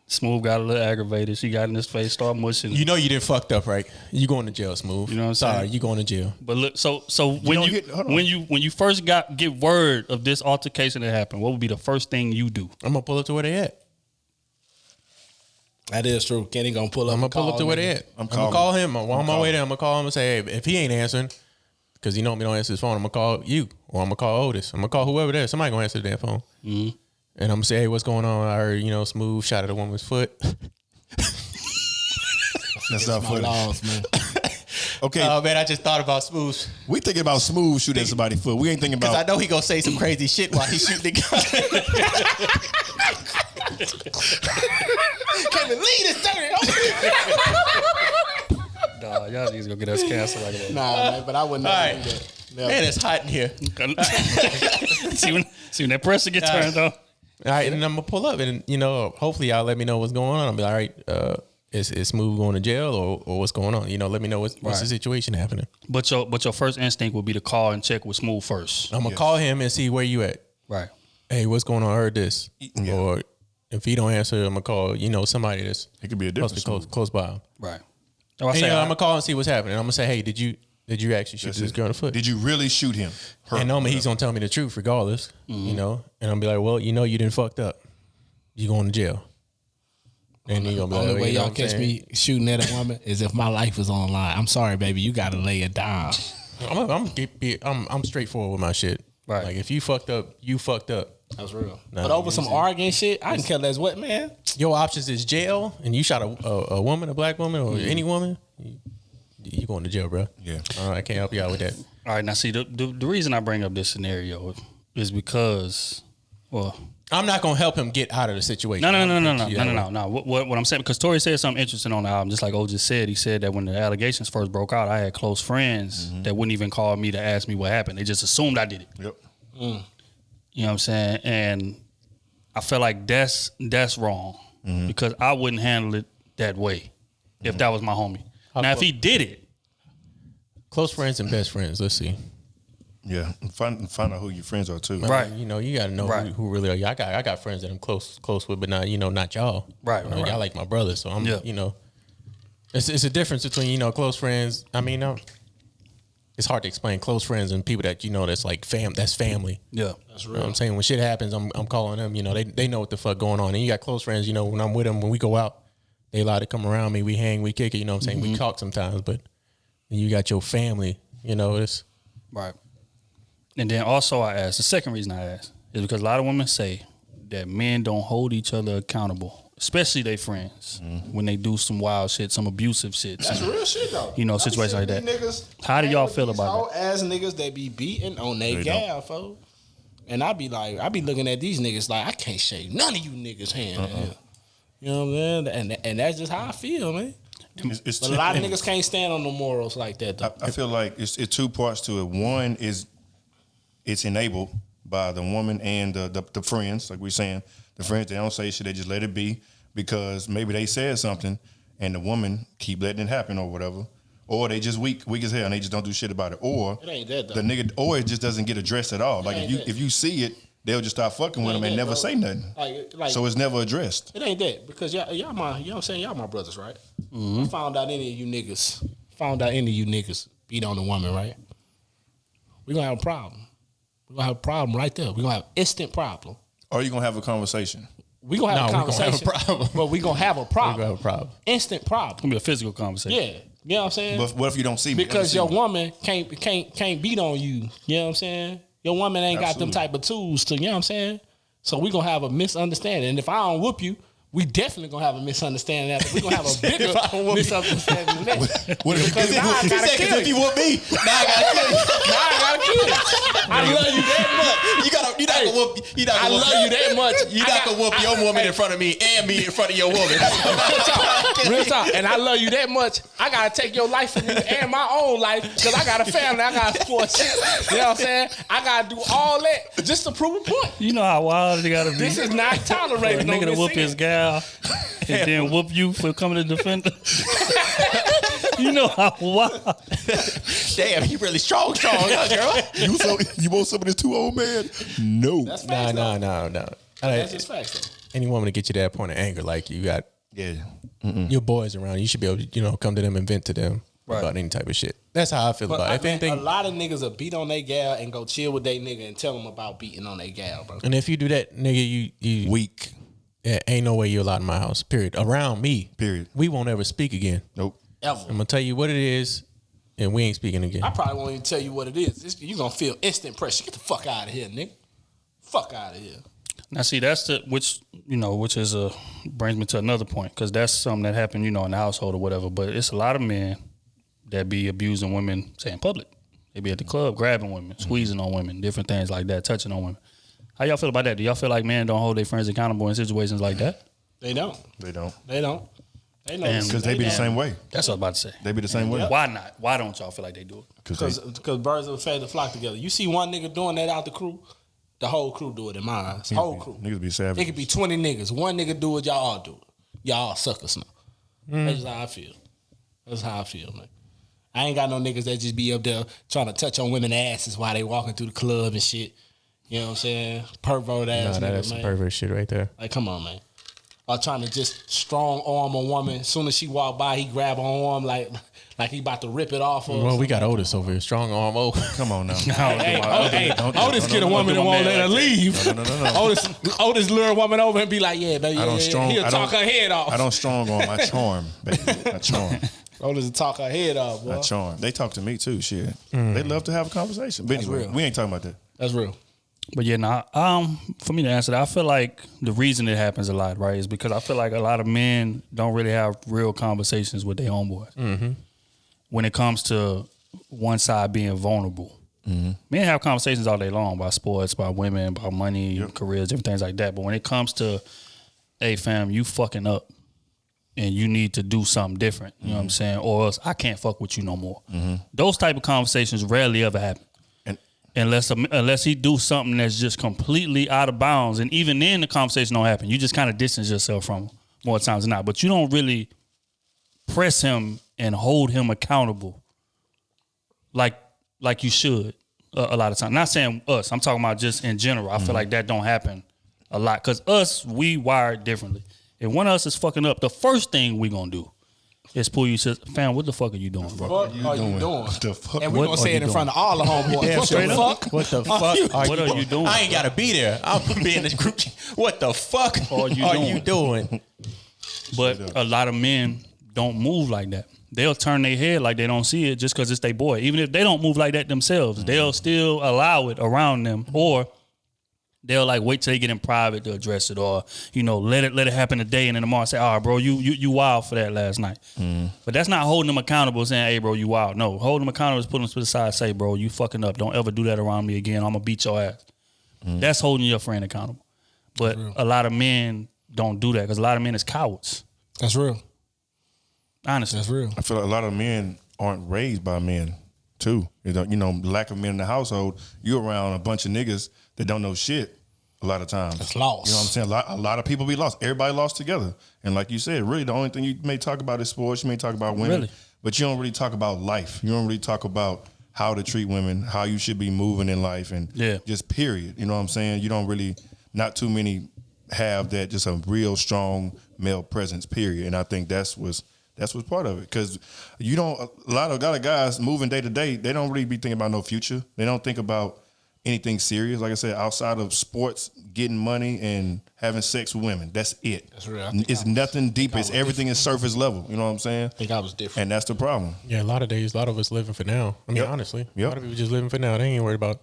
Smooth got a little aggravated. She got in his face, started mushing. you know you didn't fucked up, right? You going to jail, Smooth. You know what I'm Sorry, saying? you going to jail. But look, so when don't you get- hold on. when you first get word of this altercation that happened, what would be the first thing you do? I'm gonna pull up to where they at. That is true. Kenny gonna pull up. I'm gonna pull up to where they at. I'm gonna call him. I'm on my way there. I'm gonna call him and say, hey, if he ain't answering, because you know me don't answer his phone, I'm gonna call you or I'm gonna call Otis. I'm gonna call whoever there. Somebody gonna answer the damn phone. And I'm gonna say, hey, what's going on? I heard, Smooth shot at a woman's foot. That's not My funny. laws, man. Okay, Oh man, I just thought about Smooth we thinking about Smooth shooting at somebody's foot. We ain't thinking because I about. know he gonna say some crazy shit while he's shooting the gun. Can't believe this Nah, y'all niggas gonna get us canceled like that. Nah, man, but I wouldn't never All right. do that. Never. Man, it's hot in here. See when that pressure get turned on. All right, and I'm gonna pull up, and hopefully y'all let me know what's going on. I'll be all right. Is Smooth going to jail or what's going on? Let me know what's the situation happening. But your first instinct would be to call and check with Smooth first. I'm gonna call him and see where you at. Right. Hey, what's going on? I heard this. Yeah. Or if he don't answer, I'm gonna call somebody that's It could be a different close by him. Right. I'm gonna call and see what's happening. I'm gonna say, hey, did you actually shoot this girl in the foot? Did you really shoot him? And normally he's gonna tell me the truth regardless, and I'm be like, well, you didn't fucked up. You going to jail. And he gonna be like, Only way y'all catch me shooting at a woman is if my life is on line. I'm sorry, baby, you gotta lay it down. I'm straightforward with my shit. Right. Like if you fucked up, you fucked up. That's real. Nah, But over some arguing shit, I can care less what, man. Your options is jail, and you shot a woman, a black woman, or any woman. You going to jail, bro. Yeah. I can't help you out with that. All right, now see the reason I bring up this scenario is because, well, I'm not gonna help him get out of the situation. No. What I'm saying, because Tory said something interesting on the album, just like O just said. He said that when the allegations first broke out, I had close friends that wouldn't even call me to ask me what happened. They just assumed I did it. Yep. You know what I'm saying? And I feel like that's wrong because I wouldn't handle it that way if that was my homie. Now, if he did it, Close friends and best friends. Let's see. Yeah. Find out who your friends are too. Right. You got to know who really are. I got friends that I'm close with, but not not y'all. Right. Y'all like my brothers, so I'm it's a difference between close friends. I mean, it's hard to explain close friends and people that that's like that's family. yeah, That's You know real. what I'm saying? When shit happens, I'm calling them. They know what the fuck going on. And you got close friends. When I'm with them, when we go out, they allowed to come around me. We hang, we kick it. You know what I'm saying? We talk sometimes, but when you got your family. It's right. And then also I asked, the second reason I asked is because a lot of women say that men don't hold each other accountable, especially their friends, when they do some wild shit, some abusive shit. That's real shit though. Situations like that. How do y'all feel about that? Ass niggas that be beating on their gal, folks. And I be looking at these niggas like I can't shake none of you niggas' hand. You know what I'm saying? And that's just how I feel, man. But a lot of niggas can't stand on the morals like that though. I feel like it's two parts to it. One is it's enabled by the woman and the friends, like we're saying. The friends, they don't say shit, they just let it be because maybe they said something and the woman keep letting it happen or whatever. Or they just weak as hell and they just don't do shit about it. Or It ain't that, though. the nigga, or it just doesn't get addressed at all. Like if you see it, they'll just start fucking with them and that, never bro. say nothing. Like So it's never addressed. it ain't that because y'all my you know what I'm saying, y'all my brothers, right? I found out any of you niggas beat on a woman, right? We gonna have a problem. We gonna have a problem right there. We gonna have instant problem. Or you gonna have a conversation. We gonna have a we gonna have a conversation, problem. but we gonna have a problem. we gonna have a problem. Instant problem. It's gonna be a physical conversation. Yeah, you know what I'm saying? But what if you don't see me? Because ever see your me? woman can't beat on you. You know what I'm saying? Your woman ain't got them Absolutely. type of tools to. You know what I'm saying? So we gonna have a misunderstanding. And if I don't whoop you, we definitely gonna have a misunderstanding. We gonna have a bigger misunderstanding than that. What if Because now I gotta kill you. whoop me, now I gotta kill you. Now I gotta kill you. I love you that much. You not gonna whoop. I love you that much. You not gonna whoop your woman in front of me and me in front of your woman. Real talk. And I love you that much. I gotta take your life from you and my own life because I got a family. I gotta support shit. You know what I'm saying? I gotta do all that just to prove a point. You know how wild it gotta be. This is not For a tolerated. nigga to whoop his gal and then whoop you for coming to defend her. You know how wild. Damn, he really strong, huh, girl? You want some of this too, old man? No. That's facts, No. That's just facts, though. Any woman to get you to that point of anger, like you got Yeah. your boys around, you should be able to, come to them and vent to them about any type of shit. That's how I feel But about it. If anything, a lot of niggas will beat on their gal and go chill with their nigga and tell them about beating on their gal, bro. and if you do that, nigga, you Weak. yeah, ain't no way you're allowed in my house. Period. Around me. Period. We won't ever speak again. Nope. Ever. I'm gonna tell you what it is, and we ain't speaking again. I probably won't even tell you what it is. You gonna feel instant pressure. Get the fuck out of here, nigga. Fuck out of here. Now, see, that's which is brings me to another point because that's something that happened, in the household or whatever. But it's a lot of men that be abusing women, say in public. They be at the club grabbing women, squeezing on women, different things like that, touching on women. How y'all feel about that? Do y'all feel like men don't hold their friends accountable in situations like that? They don't. They don't. They know. Because they be the same way. That's what I was about to say. They be the same way. Why not? Why don't y'all feel like they do it? Because birds of a feather flock together. You see one nigga doing that out the crew, the whole crew do it in my eyes. Whole crew. Niggas be savage. It could be 20 niggas. One nigga do it, y'all all do it. Y'all all suckers now. That's just how I feel. That's how I feel, man. I ain't got no niggas that just be up there trying to touch on women's asses while they walking through the club and shit. You know what I'm saying? Pervert ass nigga, that's some man. pervert shit right there. Like, come on, man. Or trying to just strong arm a woman. As soon as she walk by, he grab her arm like he about to rip it off. Well, we got Otis over here. Strong arm. Oh, Come on now. Otis get a woman and won't let her leave. No. Otis lure a woman over and be like, yeah, baby, he'll talk her head off. I don't strong arm. I charm, baby. I charm. Otis will talk her head off, boy. I charm. They talk to me too. Shit. They love to have a conversation. But anyway, real. we ain't talking about that. That's real. But yeah, for me to answer that, I feel like the reason it happens a lot, right, is because I feel like a lot of men don't really have real conversations with their homeboys. Mm-hmm. When it comes to one side being vulnerable. Mm-hmm. Men have conversations all day long about sports, about women, about money, careers, different things like that. But when it comes to, hey fam, you fucking up and you need to do something different, you know what I'm saying? Or else I can't fuck with you no more. Mm-hmm. Those type of conversations rarely ever happen. Unless he do something that's just completely out of bounds. And even then the conversation don't happen. You just kind of distance yourself from him more times than not. But you don't really press him and hold him accountable like you should a lot of times. Not saying us. I'm talking about just in general. I feel like that don't happen a lot. Because us, we wired differently. If one of us is fucking up, the first thing we going to do is pull you to, fam, what the fuck are you doing, bro? What are you doing? What the fuck? And we're going to say it in front of all the homeboys. Yeah, What the fuck? What the fuck? What are you doing? I ain't got to be there. I'm be in this group. What the fuck are you doing? But a lot of men don't move like that. They'll turn their head like they don't see it just because it's their boy. Even if they don't move like that themselves, they'll still allow it around them, or they'll like wait till they get in private to address it, or let it happen today, and then tomorrow say, "Oh, bro, you wild for that last night." But that's not holding them accountable, saying, "Hey, bro, you wild." No, holding them accountable is putting them to the side, say, "Bro, you fucking up. Don't ever do that around me again. I'm gonna beat your ass." That's holding your friend accountable. But a lot of men don't do that because a lot of men is cowards. That's real. Honestly, That's real. I feel like a lot of men aren't raised by men too. Lack of men in the household. You around a bunch of niggas that don't know shit a lot of times. It's lost. You know what I'm saying? A lot of people be lost. Everybody lost together. And like you said, really the only thing you may talk about is sports. You may talk about women. Really? But you don't really talk about life. You don't really talk about how to treat women, how you should be moving in life, and just period. You know what I'm saying? You don't really, not too many have that, just a real strong male presence, period. And I think that's what's part of it. Because a lot of guys moving day to day, they don't really be thinking about no future. They don't think about anything serious. Like I said, outside of sports, getting money and having sex with women. That's it. That's real. It's nothing deep. It's everything is surface level. You know what I'm saying? I think I was different. And that's the problem. Yeah, a lot of us living for now. I mean, honestly, a lot of people just living for now. They ain't worried about,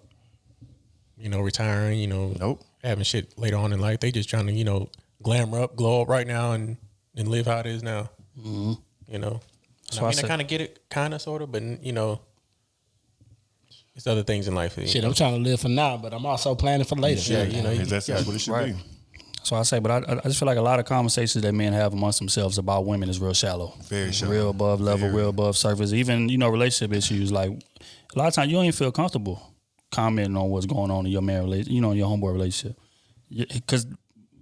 retiring, Nope. having shit later on in life. They just trying to, glamour up, glow up right now and live how it is now. Mm-hmm. So I kind of get it, kind of, sort of, but, it's other things in life. Shit, I'm trying to live for now, but I'm also planning for later. Yeah, that's what it should be. So I say, but I just feel like a lot of conversations that men have amongst themselves about women is real shallow. Very shallow. Real above level, real above surface. Even, relationship issues. Like, a lot of times you don't even feel comfortable commenting on what's going on in your man relationship, your homeboy relationship. Because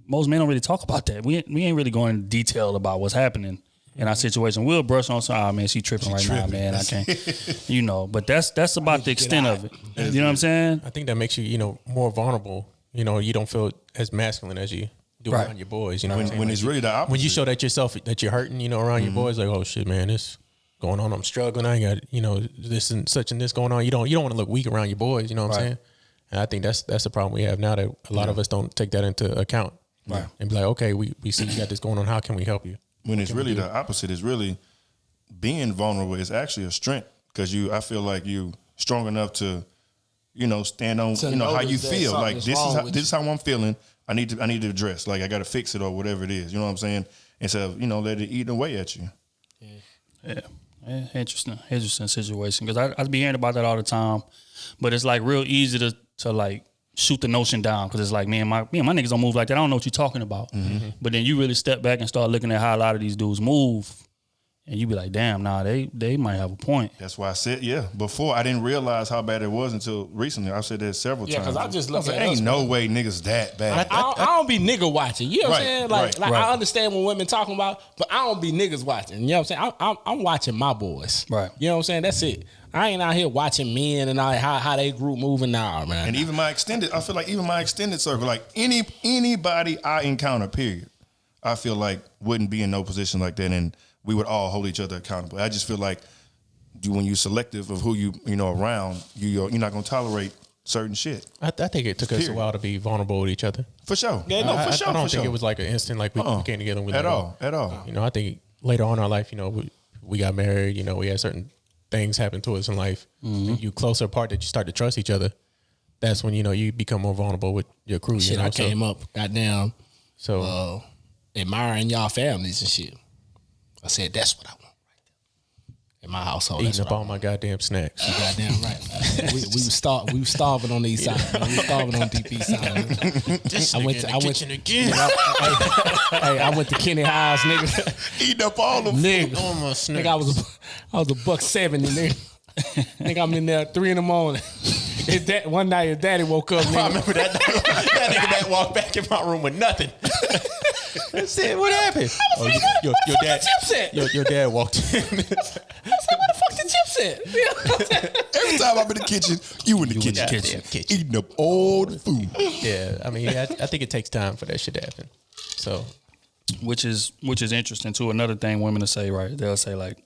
most men don't really talk about that. We ain't really going into detail about what's happening in our situation. We'll brush on some, man, she tripping now, man. I can't, but that's about the extent of it. You know what I'm saying? I think that makes you, more vulnerable. You don't feel as masculine as you do around your boys. When it's really the opposite. When you show that yourself that you're hurting, around your boys, like, oh shit, man, this going on. I'm struggling. I got, this and such and this going on. You don't want to look weak around your boys. You know what I'm saying? And I think that's the problem we have now, that a lot of us don't take that into account. Right. And be like, okay, we see you got this going on. How can we help you? When it's really the opposite, is really being vulnerable is actually a strength, because I feel like you strong enough to, stand on, how you feel. Like this is how I'm feeling. I need to address. Like I got to fix it or whatever it is. You know what I'm saying? Instead of let it eat away at you. Yeah. Interesting situation, because I be hearing about that all the time, but it's like real easy to like shoot the notion down, because it's like, man, my niggas don't move like that. I don't know what you're talking about. Mm-hmm. But then you really step back and start looking at how a lot of these dudes move, and you be like, damn, nah, they might have a point. That's why I said, before I didn't realize how bad it was until recently. I've said that several times. Yeah, because I just look at ain't us, no man. way niggas that bad. I don't be nigga watching. You know what I'm saying? Like right. I understand what women talking about, but I don't be niggas watching. You know what I'm saying? I'm watching my boys. Right. You know what I'm saying? That's it. I ain't out here watching men and how they group moving now, man. And even my extended, I feel like even my extended circle, like anybody I encounter, period, I feel like wouldn't be in no position like that, and we would all hold each other accountable. I just feel like when you're selective of who you around, you're not gonna tolerate certain shit. I think it took us a while to be vulnerable with each other. For sure. Yeah, no, for sure. I don't for think sure. it was like an instant like we came together. And we At all. You know, I think later on in our life, you know, we got married. You know, we had certain things happen to us in life. You closer apart that you start to trust each other. That's when you become more vulnerable with your crew. Shit, I came up, goddamn, So admiring y'all families and shit. I said that's what I want right there in my household. eating up all my goddamn snacks. You goddamn right. we was starving on these sides. Man. We was starving on DP side. I went to again. Hey, I went to Kenny House, nigga. Eating up all them Nigga, Oh, my snacks. nigga, I was $1.70, nigga. Nigga, I'm in there at 3 a.m. One night his daddy woke up, I nigga. remember that nigga that walked back in my room with nothing. I said, "What happened?" Your dad walked in. Where the fuck the chips at? Every time I'm in the kitchen, you in the kitchen, eating up all the food. Yeah, I mean, I think it takes time for that shit to happen. So, Which is interesting too. Another thing women will say, right? They'll say like,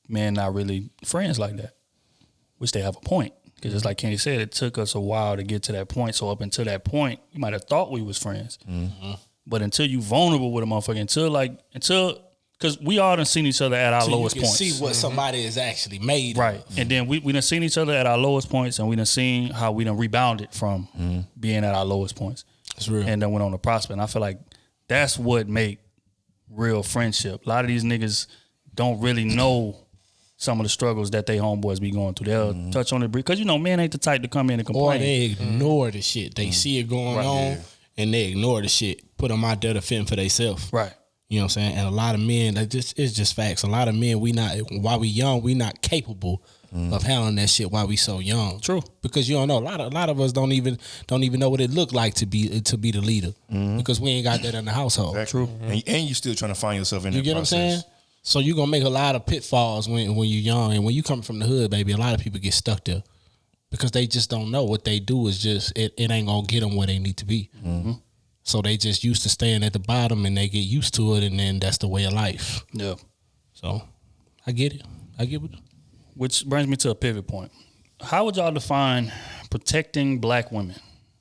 men not really friends like that, which they have a point. Because just like Kenny said, it took us a while to get to that point. So up until that point, you might have thought we was friends. Mm-hmm. But until you vulnerable with a motherfucker, because we all done seen each other at our lowest you can points. see what somebody is actually made Right. of. And then we done seen each other at our lowest points, and we done seen how we done rebounded from being at our lowest points. That's real. And then went on to prosper. And I feel like that's what make real friendship. A lot of these niggas don't really know some of the struggles that they homeboys be going through. They'll touch on it brief. Because, men ain't the type to come in and complain. Or they ignore the shit. They see it going on, and they ignore the shit. Put them out there to fend for themselves. Right. You know what I'm saying? And a lot of men, it's just facts. A lot of men, while we young, we not capable of handling that shit while we so young. True. Because you don't know. A lot of us don't even know what it looked like to be the leader. Because we ain't got that in the household. Exactly. True. And you still trying to find yourself in You that get process. what I'm saying? So you're gonna make a lot of pitfalls when you're young, and when you come from the hood, baby, a lot of people get stuck there because they just don't know what they do is just it ain't gonna get them where they need to be. Mm-hmm. So they just used to staying at the bottom, and they get used to it, and then that's the way of life. Yeah. So I get it. it. Which brings me to a pivot point. How would y'all define protecting black women?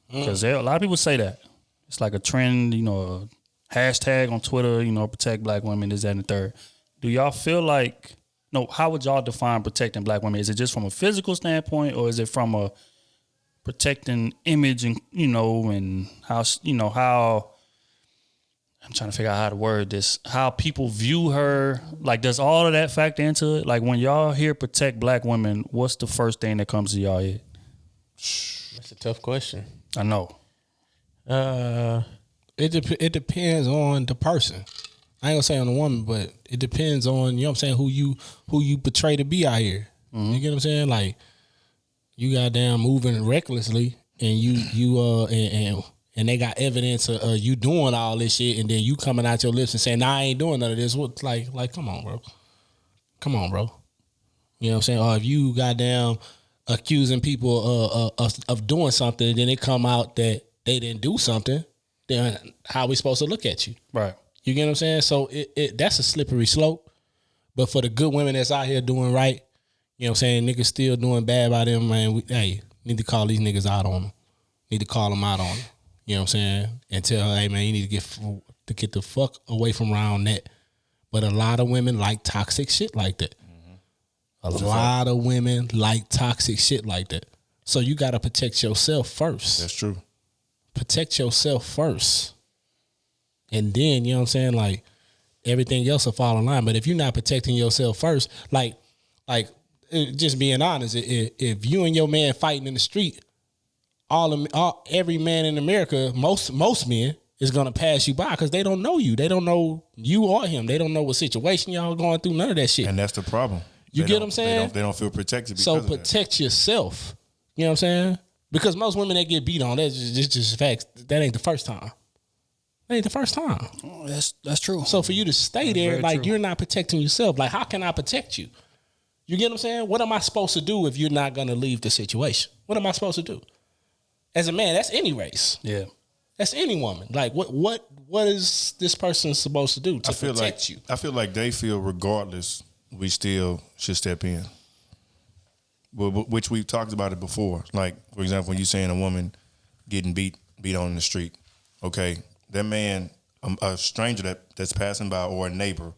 Because a lot of people say that. It's like a trend, a hashtag on Twitter, protect black women, this, that, and the third. Do y'all feel like, how would y'all define protecting black women? Is it just from a physical standpoint, or is it from a protecting image and, and how, I'm trying to figure out how to word this, how people view her? Like, does all of that factor into it? Like, when y'all hear protect black women, what's the first thing that comes to y'all head? that's a tough question. I know. It depends on the person. I ain't gonna say on the woman, but it depends on, you know what I'm saying, who you portray to be out here. You get what I'm saying? Like, you goddamn moving recklessly, and and they got evidence of you doing all this shit, and then you coming out your lips and saying, "Nah, I ain't doing none of this." What, like, come on, bro. You know what I'm saying? Or if you goddamn accusing people of doing something, and then it come out that they didn't do something, then how we supposed to look at you? Right. You get what I'm saying? So that's a slippery slope. But for the good women that's out here doing right, you know what I'm saying, niggas still doing bad by them, man, need to call these niggas out on them. Need to call them out on them. You know what I'm saying? And tell her, hey, man, you need to get the fuck away from around that. But a lot of women like toxic shit like that. A lot of women like toxic shit like that. So you got to protect yourself first. That's true. Protect yourself first. And then, you know what I'm saying, like, everything else will fall in line. But if you're not protecting yourself first, like just being honest, if you and your man fighting in the street, every man in America, most men is gonna pass you by because they don't know you. They don't know you or him. They don't know what situation y'all going through. None of that shit. And that's the problem. You get what I'm saying? They don't feel protected. Because So of that. protect yourself. You know what I'm saying? Because most women that get beat on, that's just facts. That ain't the first time. That ain't the first time. Oh, that's true. So for you to stay there, very like true. you're not protecting yourself. Like, how can I protect you? You get what I'm saying? What am I supposed to do if you're not gonna leave the situation? What am I supposed to do? As a man, that's any race. Yeah. That's any woman. Like, what is this person supposed to do to protect you? I feel like they feel regardless, we still should step in. Which we've talked about it before. Like, for example, when you're saying a woman getting beat on in the street, okay, that man, a stranger that's passing by or a neighbor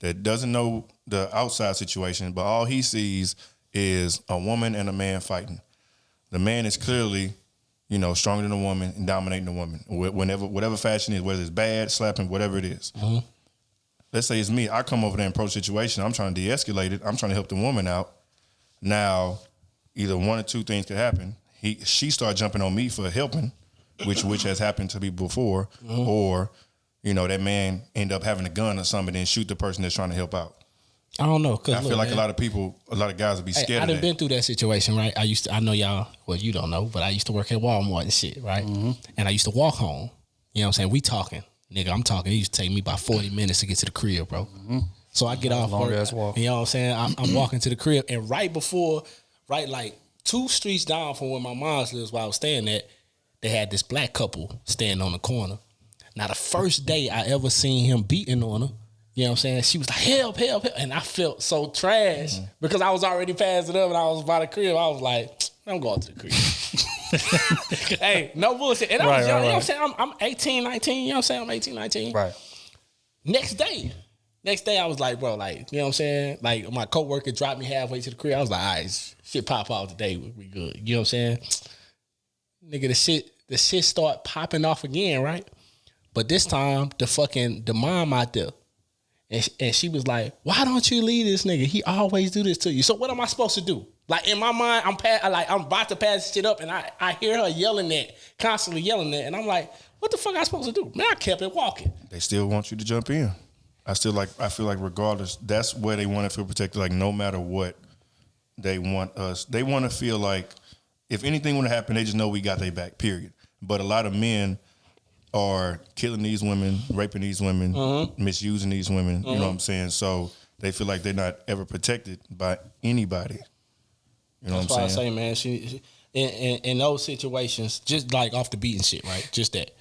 that doesn't know the outside situation, but all he sees is a woman and a man fighting. The man is clearly, stronger than a woman and dominating the woman, whatever fashion is, whether it's bad, slapping, whatever it is. Mm-hmm. Let's say it's me. I come over there and approach the situation. I'm trying to de-escalate it. I'm trying to help the woman out. Now, either one or two things could happen. She start jumping on me for helping, which has happened to me before, mm-hmm. or that man end up having a gun or something and then shoot the person that's trying to help out. I don't know. I feel like a lot of guys would be scared of that. I done been through that situation, right? I know y'all, well, you don't know, but I used to work at Walmart and shit, right? Mm-hmm. And I used to walk home. You know what I'm saying? We talking. Nigga, I'm talking. It used to take me about 40 minutes to get to the crib, bro. Mm-hmm. So I get off work. You know what I'm saying? I'm walking to the crib. And right like 2 streets down from where my mom's lives where I was staying at, they had this black couple standing on the corner. Now, the first day I ever seen him beating on her, you know what I'm saying? She was like, help. And I felt so trash because I was already passing up and I was by the crib. I was like, I'm going to the crib. Hey, no bullshit. And I was young, you know what I'm saying? I'm 18, 19, you know what I'm saying? I'm 18, 19. Right. Next day, I was like, bro, like, you know what I'm saying? Like, my coworker dropped me halfway to the crib. I was like, all right, shit pop off today. We good. You know what I'm saying? Nigga, the shit start popping off again, right? But this time, the mom out there, and she was like, why don't you leave this nigga? He always do this to you. So what am I supposed to do? Like, in my mind, I'm about to pass shit up, and I hear her constantly yelling that, and I'm like, what the fuck I supposed to do? Man, I kept it walking. They still want you to jump in. I feel like regardless, that's where they want to feel protected. Like, no matter what, they want to feel like if anything would happen, they just know we got their back, period. But a lot of men are killing these women, raping these women, misusing these women, you know what I'm saying? So they feel like they're not ever protected by anybody. You know That's what I'm why saying? I say, man, she in those situations, just like off the beat and shit, right? Just that.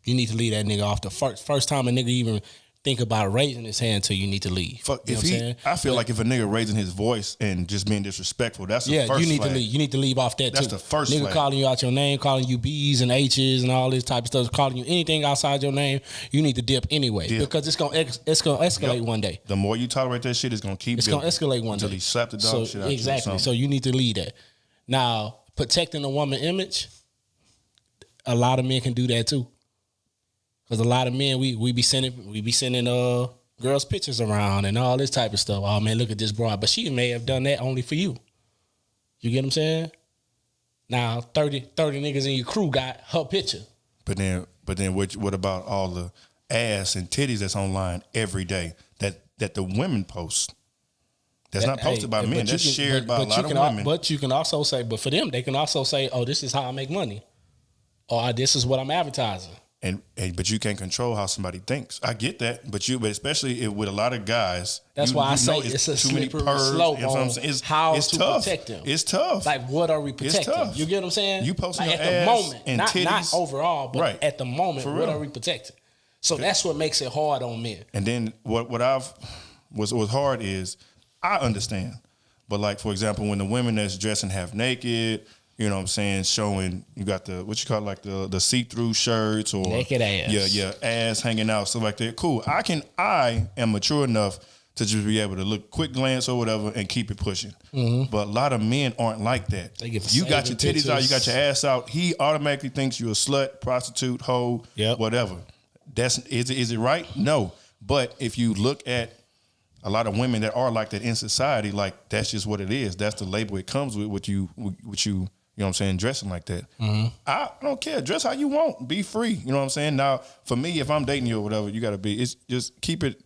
You need to leave that nigga off the first time a nigga even think about raising his hand to you need to leave. Fuck, you know what I'm saying? I feel like if a nigga raising his voice and just being disrespectful, that's the first you need flag. to leave. You need to leave off that That's too. the first nigga flag. calling you out your name, calling you B's and H's and all this type of stuff, calling you anything outside your name, you need to dip anyway because it's gonna escalate one day. The more you tolerate that shit, it's gonna keep. It's gonna escalate one day until he slap the dog shit out you or exactly. something. So you need to leave that. Now, protecting a woman image, a lot of men can do that too. Because a lot of men, we be sending girls pictures around and all this type of stuff. Oh man, look at this broad. But she may have done that only for you. You get what I'm saying? Now 30 niggas in your crew got her picture. But then what about all the ass and titties that's online every day that the women post? That's not posted by men. That's shared by a lot of women. But you can also say, but for them, they can also say, oh, this is how I make money. Or this is what I'm advertising. But you can't control how somebody thinks. I get that, but especially with a lot of guys. That's why I say it's a slippery slope on how to protect them. It's tough. Like, what are we protecting? Tough. You get what I'm saying? You posting like your at the ass moment, and not titties. overall, but Right. at the moment, For what real. are we protecting? So that's what makes it hard on men. And then what was hard is I understand, but like for example, when the women that's dressing half naked. You know what I'm saying? Showing you got the see-through shirts or naked ass. Yeah, ass hanging out, stuff like that. Cool. I am mature enough to just be able to look quick glance or whatever and keep it pushing. Mm-hmm. But a lot of men aren't like that. You got your titties out, you got your ass out. He automatically thinks you're a slut, prostitute, hoe, whatever. Is it right? No. But if you look at a lot of women that are like that in society, like that's just what it is. That's the label it comes with you You know what I'm saying? Dressing like that. I don't care. Dress how you want. Be free. You know what I'm saying? Now, for me, if I'm dating you or whatever, you got to be, it's just keep it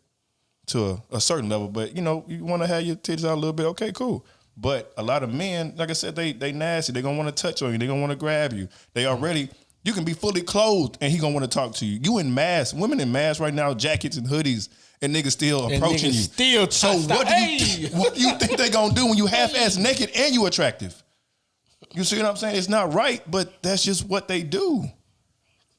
to a certain level. But, you know, you want to have your titties out a little bit, okay, cool. But a lot of men, like I said, they nasty. They going to want to touch on you. They going to want to grab you. They already, you can be fully clothed and he going to want to talk to you. You in masks. Women in masks right now, jackets and hoodies, and niggas still approaching you. Still so what do you think they going to do when you half-ass naked and you attractive? You see what I'm saying? It's not right, but that's just what they do.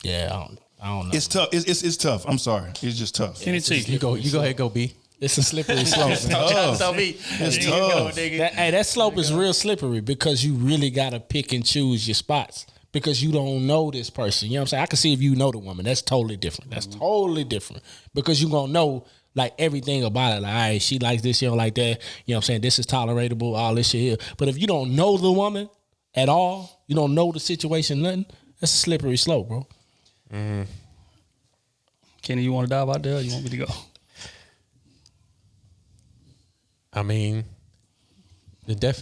Yeah, I don't know. It's tough. It's tough. I'm sorry. It's just tough. Kenny T. You go ahead, go B. It's a slippery slope. It's tough. It's tough. That slope is real slippery because you really gotta pick and choose your spots because you don't know this person. You know what I'm saying? I can see if you know the woman. That's totally different. That's totally different because you gonna know like everything about it. Like, all right, she likes this, she don't like that. You know what I'm saying? This is tolerable, all this shit here. But if you don't know the woman at all, you don't know the situation, nothing, that's a slippery slope, bro. Kenny, you want to dive out there or you want me to go? I mean,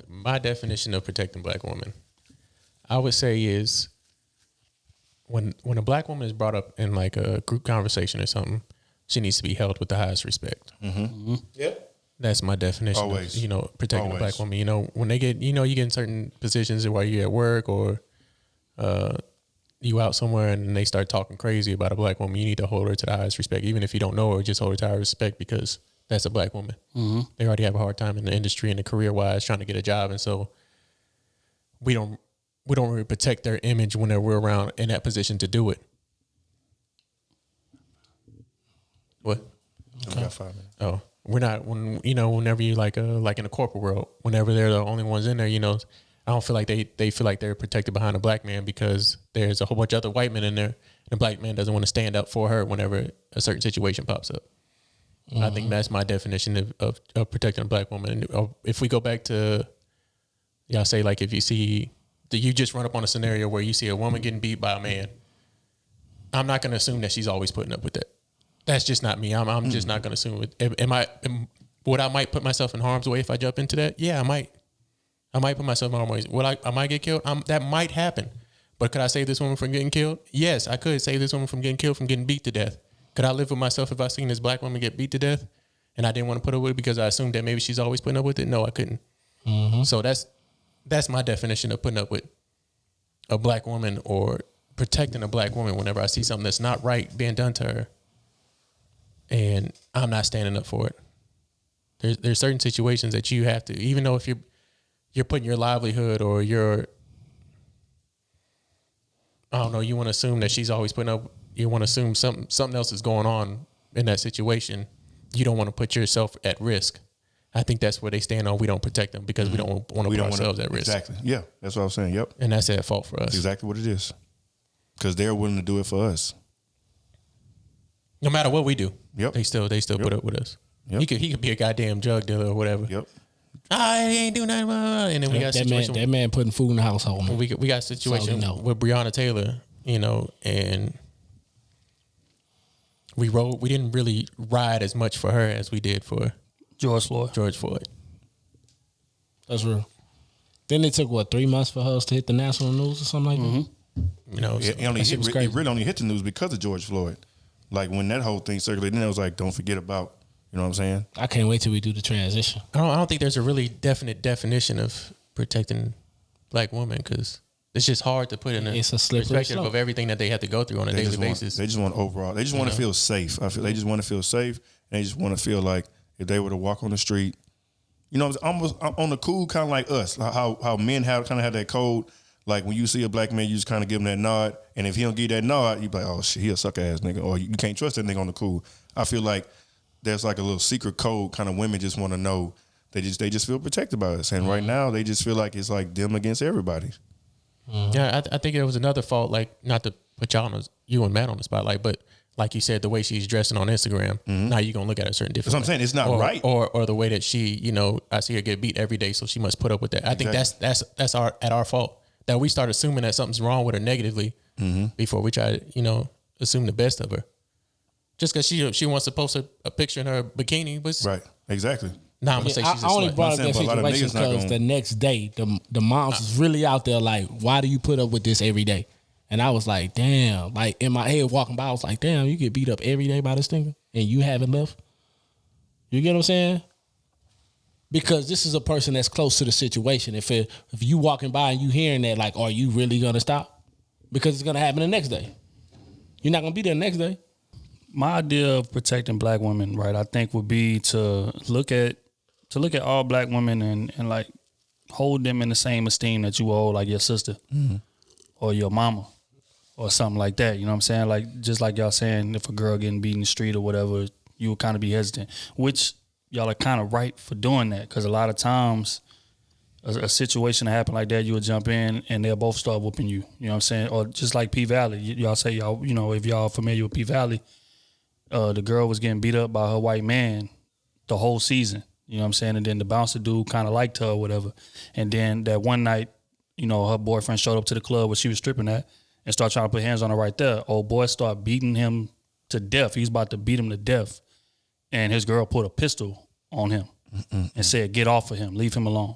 my definition of protecting black women, I would say is when a black woman is brought up in like a group conversation or something, she needs to be held with the highest respect. Yep. That's my definition. Always. Of, protecting Always. a black woman. You know, when they get, you get in certain positions while you're at work or you out somewhere and they start talking crazy about a black woman, you need to hold her to the highest respect. Even if you don't know her, just hold her to the highest respect because that's a black woman. They already have a hard time in the industry and the career-wise trying to get a job. And so we don't really protect their image when we're around in that position to do it. What? Okay. Got 5 minutes. Oh, we're not whenever you like in the corporate world, whenever they're the only ones in there, I don't feel like they feel like they're protected behind a black man because there's a whole bunch of other white men in there, and the black man doesn't want to stand up for her whenever a certain situation pops up. I think that's my definition of protecting a black woman. And if we go back to, y'all say like if you just run up on a scenario where you see a woman getting beat by a man, I'm not going to assume that she's always putting up with that. That's just not me. I'm just not going to assume it. Would I might put myself in harm's way if I jump into that? Yeah, I might. I might put myself in harm's way. I might get killed? That might happen. But could I save this woman from getting killed? Yes, I could save this woman from getting killed, from getting beat to death. Could I live with myself if I seen this black woman get beat to death and I didn't want to put up with it because I assumed that maybe she's always putting up with it? No, I couldn't. So that's my definition of putting up with a black woman or protecting a black woman whenever I see something that's not right being done to her. And I'm not standing up for it. There's certain situations that you have to, even though if you're putting your livelihood or you want to assume that she's always putting up, you want to assume something else is going on in that situation. You don't want to put yourself at risk. I think that's where they stand on. We don't protect them because we don't want to put ourselves at risk. Exactly. Yeah, that's what I was saying. Yep. And that's at fault for us. That's exactly what it is. Because they're willing to do it for us. No matter what we do. Yep. They still put up with us. Yep. He could be a goddamn drug dealer or whatever. Yep. He ain't doing nothing. And then we got a situation. That man putting food in the household. Man. We got a situation with Breonna Taylor, and we didn't really ride as much for her as we did for George Floyd. That's real. Then it took 3 months for us to hit the national news or something like that. It really only hit the news because of George Floyd. Like when that whole thing circulated, then it was like, don't forget about, you know what I'm saying? I can't wait till we do the transition. I don't think there's a really definite definition of protecting black women because it's just hard to put in It's a slippery perspective slope. of everything that they have to go through on a daily basis. They just want overall. They just want to feel safe. I feel they just want to feel safe. And they just want to feel like if they were to walk on the street, it's almost on the cool, kind of like us. How men have that code. Like when you see a black man, you just kind of give him that nod, and if he don't give you that nod, you be like, oh shit, he a suck ass nigga, or you can't trust that nigga on the cool. I feel like there's like a little secret code. Kind of women just want to know. They just feel protected by us, and right now they just feel like it's like them against everybody. Yeah, I think it was another fault. Like not to put you and Matt on the spotlight, but like you said, the way she's dressing on Instagram, now you're gonna look at her certain different. That's what I'm saying. It's not right. Or the way that she, I see her get beat every day, so she must put up with that. I think that's our fault. That we start assuming that something's wrong with her negatively before we try to, assume the best of her. Just because she wants to post a picture in her bikini was right. Exactly. Nah, I'm gonna say she's a I only slut. brought up I'm that saying, but a lot of situation niggas not because gonna- the next day, the moms was really out there like, why do you put up with this every day? And I was like, damn. Like in my head walking by, I was like, damn, you get beat up every day by this nigga and you haven't left. You get what I'm saying? Because this is a person that's close to the situation. If you walking by and you hearing that, like, are you really gonna stop? Because it's gonna happen the next day. You're not gonna be there the next day. My idea of protecting black women, right, I think would be to look at all black women and like hold them in the same esteem that you hold like your sister or your mama or something like that. You know what I'm saying? Like just like y'all saying, if a girl getting beat in the street or whatever, you would kind of be hesitant. Which y'all are kind of right for doing that, because a lot of times a situation that happen like that, you would jump in and they'll both start whooping you. You know what I'm saying? Or just like P Valley, y'all say y'all, you know, if y'all familiar with P Valley. The girl was getting beat up by her white man the whole season. You know what I'm saying? And then the bouncer dude kind of liked her or whatever. And then that one night, you know, her boyfriend showed up to the club where she was stripping at and started trying to put hands on her right there. Old boy started beating him to death. He was about to beat him to death. And his girl put a pistol on him and said, get off of him. Leave him alone.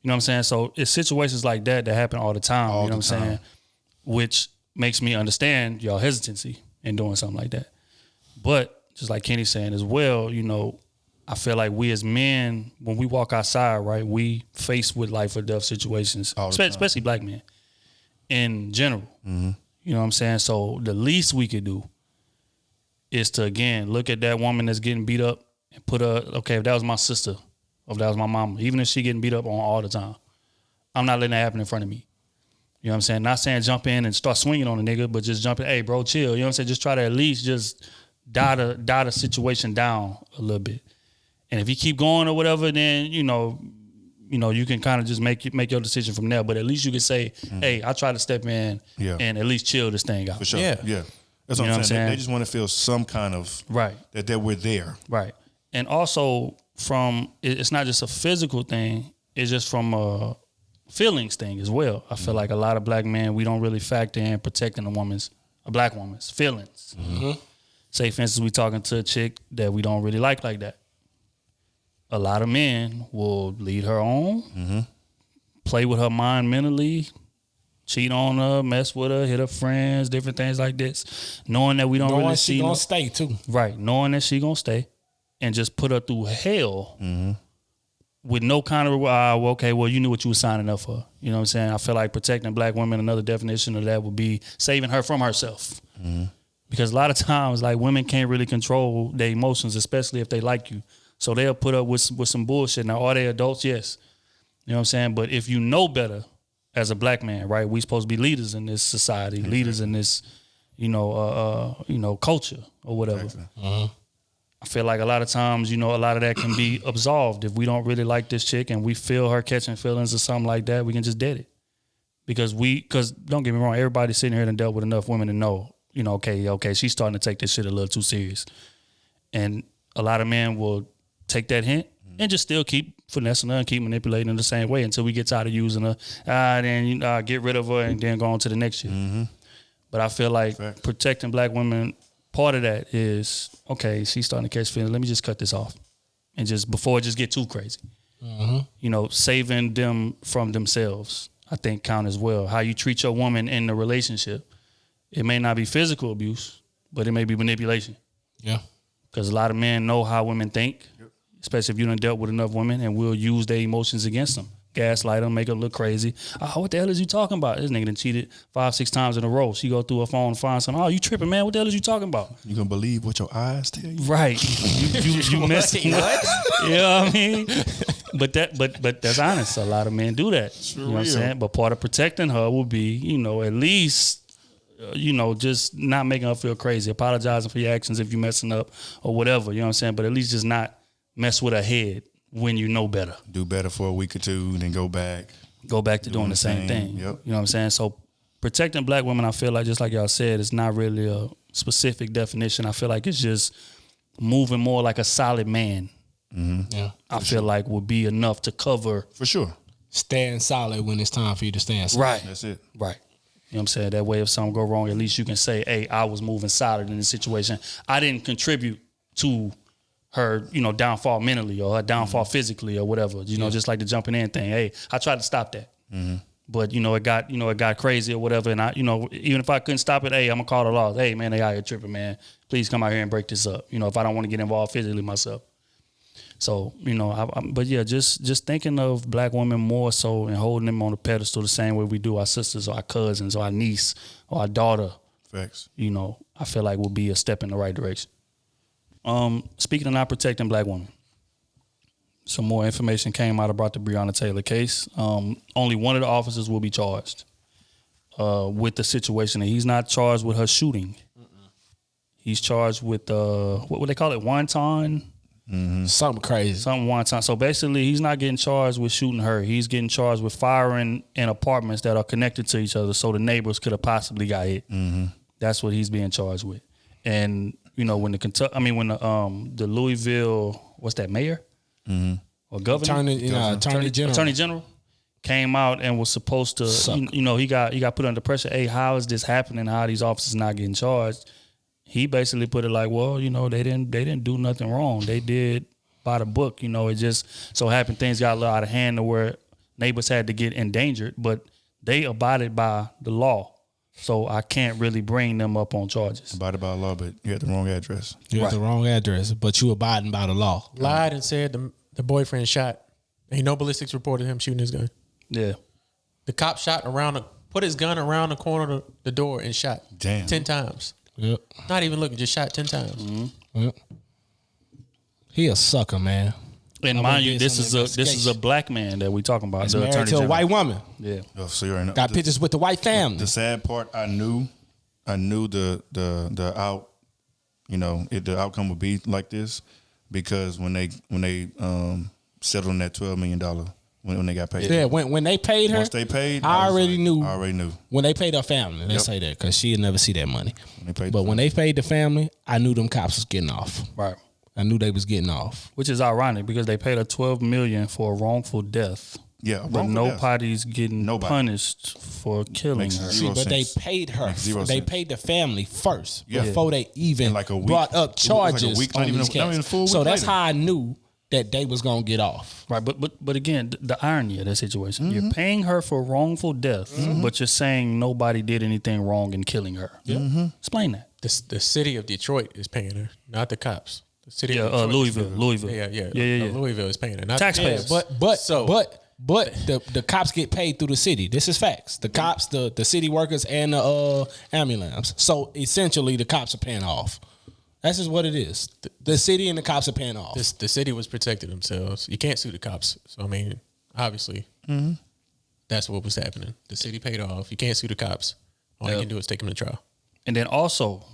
You know what I'm saying? So it's situations like that that happen all the time. You know what I'm saying? Which makes me understand y'all hesitancy in doing something like that. But just like Kenny's saying as well, you know, I feel like we as men, when we walk outside, right, we face with life or death situations, especially black men in general. You know what I'm saying? So the least we could do is to, again, look at that woman that's getting beat up and put her, okay, if that was my sister, or if that was my mama, even if she getting beat up on all the time, I'm not letting that happen in front of me. You know what I'm saying? Not saying jump in and start swinging on a nigga, but just jump in, hey, bro, chill. You know what I'm saying? Just try to at least just dot the situation down a little bit. And if you keep going or whatever, then you know you can kind of just make your decision from there. But at least you can say, hey, I try to step in and at least chill this thing out. For sure. Yeah. That's what I'm saying. They just want to feel some kind of that we're there. Right. And also it's not just a physical thing, it's just from a feelings thing as well. I feel like a lot of black men, we don't really factor in protecting a black woman's feelings. Say, for instance, we talking to a chick that we don't really like that. A lot of men will lead her on, play with her mind mentally, cheat on her, mess with her, hit her friends, different things like this, knowing that we don't really see. She gonna stay too. Right, knowing that she gonna stay, and just put her through hell with no kind of okay, well, you knew what you were signing up for. You know what I'm saying? I feel like protecting black women, another definition of that would be saving her from herself. Because a lot of times, like, women can't really control their emotions, especially if they like you. So they'll put up with some bullshit. Now, are they adults? Yes. You know what I'm saying? But if you know better as a black man, right, we supposed to be leaders in this society, leaders in this, culture or whatever. I feel like a lot of times, a lot of that can be absolved. If we don't really like this chick and we feel her catching feelings or something like that, we can just dead it. Because don't get me wrong, everybody sitting here and dealt with enough women to know, okay, she's starting to take this shit a little too serious. And a lot of men will take that hint and just still keep finessing her and keep manipulating her the same way until we get tired of using her. Then get rid of her and then go on to the next shit. But I feel like protecting black women, part of that is, okay, she's starting to catch feelings. Let me just cut this off. And just before it just get too crazy. Saving them from themselves, I think, count as well. How you treat your woman in the relationship. It may not be physical abuse, but it may be manipulation. Yeah. Because a lot of men know how women think, especially if you done dealt with enough women, and will use their emotions against them. Gaslight them, make them look crazy. Oh, what the hell is you talking about? This nigga done cheated 5-6 times in a row. She go through her phone and find something. Oh, you tripping, man. What the hell is you talking about? You gonna believe what your eyes tell you? Right. You messing with. You know what I mean? But that's honest. A lot of men do that. You know what I'm saying? But part of protecting her will be, at least, just not making her feel crazy, apologizing for your actions if you messing up or whatever, you know what I'm saying? But at least just not mess with her head when you know better. Do better for a week or two, then go back. Go back to doing the same thing. Yep. You know what I'm saying? So protecting black women, I feel like, just like y'all said, it's not really a specific definition. I feel like it's just moving more like a solid man. Yeah, I feel like would be enough to cover. For sure. Stand solid when it's time for you to stand solid. Right. That's it. Right. You know what I'm saying? That way, if something go wrong, at least you can say, hey, I was moving solid in this situation. I didn't contribute to her, downfall mentally or her downfall physically or whatever. Just like the jumping in thing. Hey, I tried to stop that. But it got crazy or whatever. And I, even if I couldn't stop it, hey, I'm gonna call the law. Hey, man, they out here tripping, man. Please come out here and break this up. If I don't want to get involved physically myself. So but yeah, just thinking of black women more so and holding them on the pedestal the same way we do our sisters or our cousins or our niece or our daughter. Facts. I feel like will be a step in the right direction. Speaking of not protecting black women. Some more information came out about the Breonna Taylor case. Only one of the officers will be charged with the situation. And he's not charged with her shooting. He's charged with, what would they call it, wonton? Something crazy. Something wonton. So basically, he's not getting charged with shooting her. He's getting charged with firing in apartments that are connected to each other so the neighbors could have possibly got hit. That's what he's being charged with. And, when the Louisville, what's that, mayor? Or governor, Attorney General came out and was supposed to, he got put under pressure. Hey, how is this happening? How are these officers not getting charged? He basically put it like, well, they didn't do nothing wrong. They did by the book. It just so happened things got a little out of hand to where neighbors had to get endangered, but they abided by the law. So I can't really bring them up on charges. Abided by the law, but you had the wrong address. You had the wrong address, but you abiding by the law. Lied and said the boyfriend shot. Ain't no ballistics reported him shooting his gun. Yeah. The cop shot put his gun around the corner of the door and shot. Damn. 10 times. Yep. Not even looking, just shot 10 times. Yep. He a sucker, man. And mind you, this is a black man that we talking about. He's the married Attorney to a General. white woman. Yeah. Oh, so you already know. Got pictures with the white family. The sad part, I knew the outcome would be like this because when they settled on that $12 million when they got paid. Yeah, when they paid her. Once they paid, I already knew. I already knew. When they paid her family, let's say that, because she'd never see that money. When they paid the family, I knew them cops was getting off. Right. I knew they was getting off. Which is ironic because they paid her $12 million for a wrongful death. Yeah, but nobody's getting punished for killing her. See, but they paid her. They paid the family first before they even like brought up charges like on these cases. So that's how I knew that they was gonna get off. Right, but again, the irony of that situation: you're paying her for wrongful death, but you're saying nobody did anything wrong in killing her. Explain that. The city of Detroit is paying her, not the cops. The city of Detroit Louisville. Yeah. Louisville is paying her, not taxpayers. But the cops get paid through the city. This is facts. The cops, the city workers, and the ambulance. So essentially, the cops are paying off. That's just what it is. The city and the cops are paying off. The city was protecting themselves. You can't sue the cops. So, I mean, obviously, that's what was happening. The city paid off. You can't sue the cops. All you can do is take them to trial. And then also,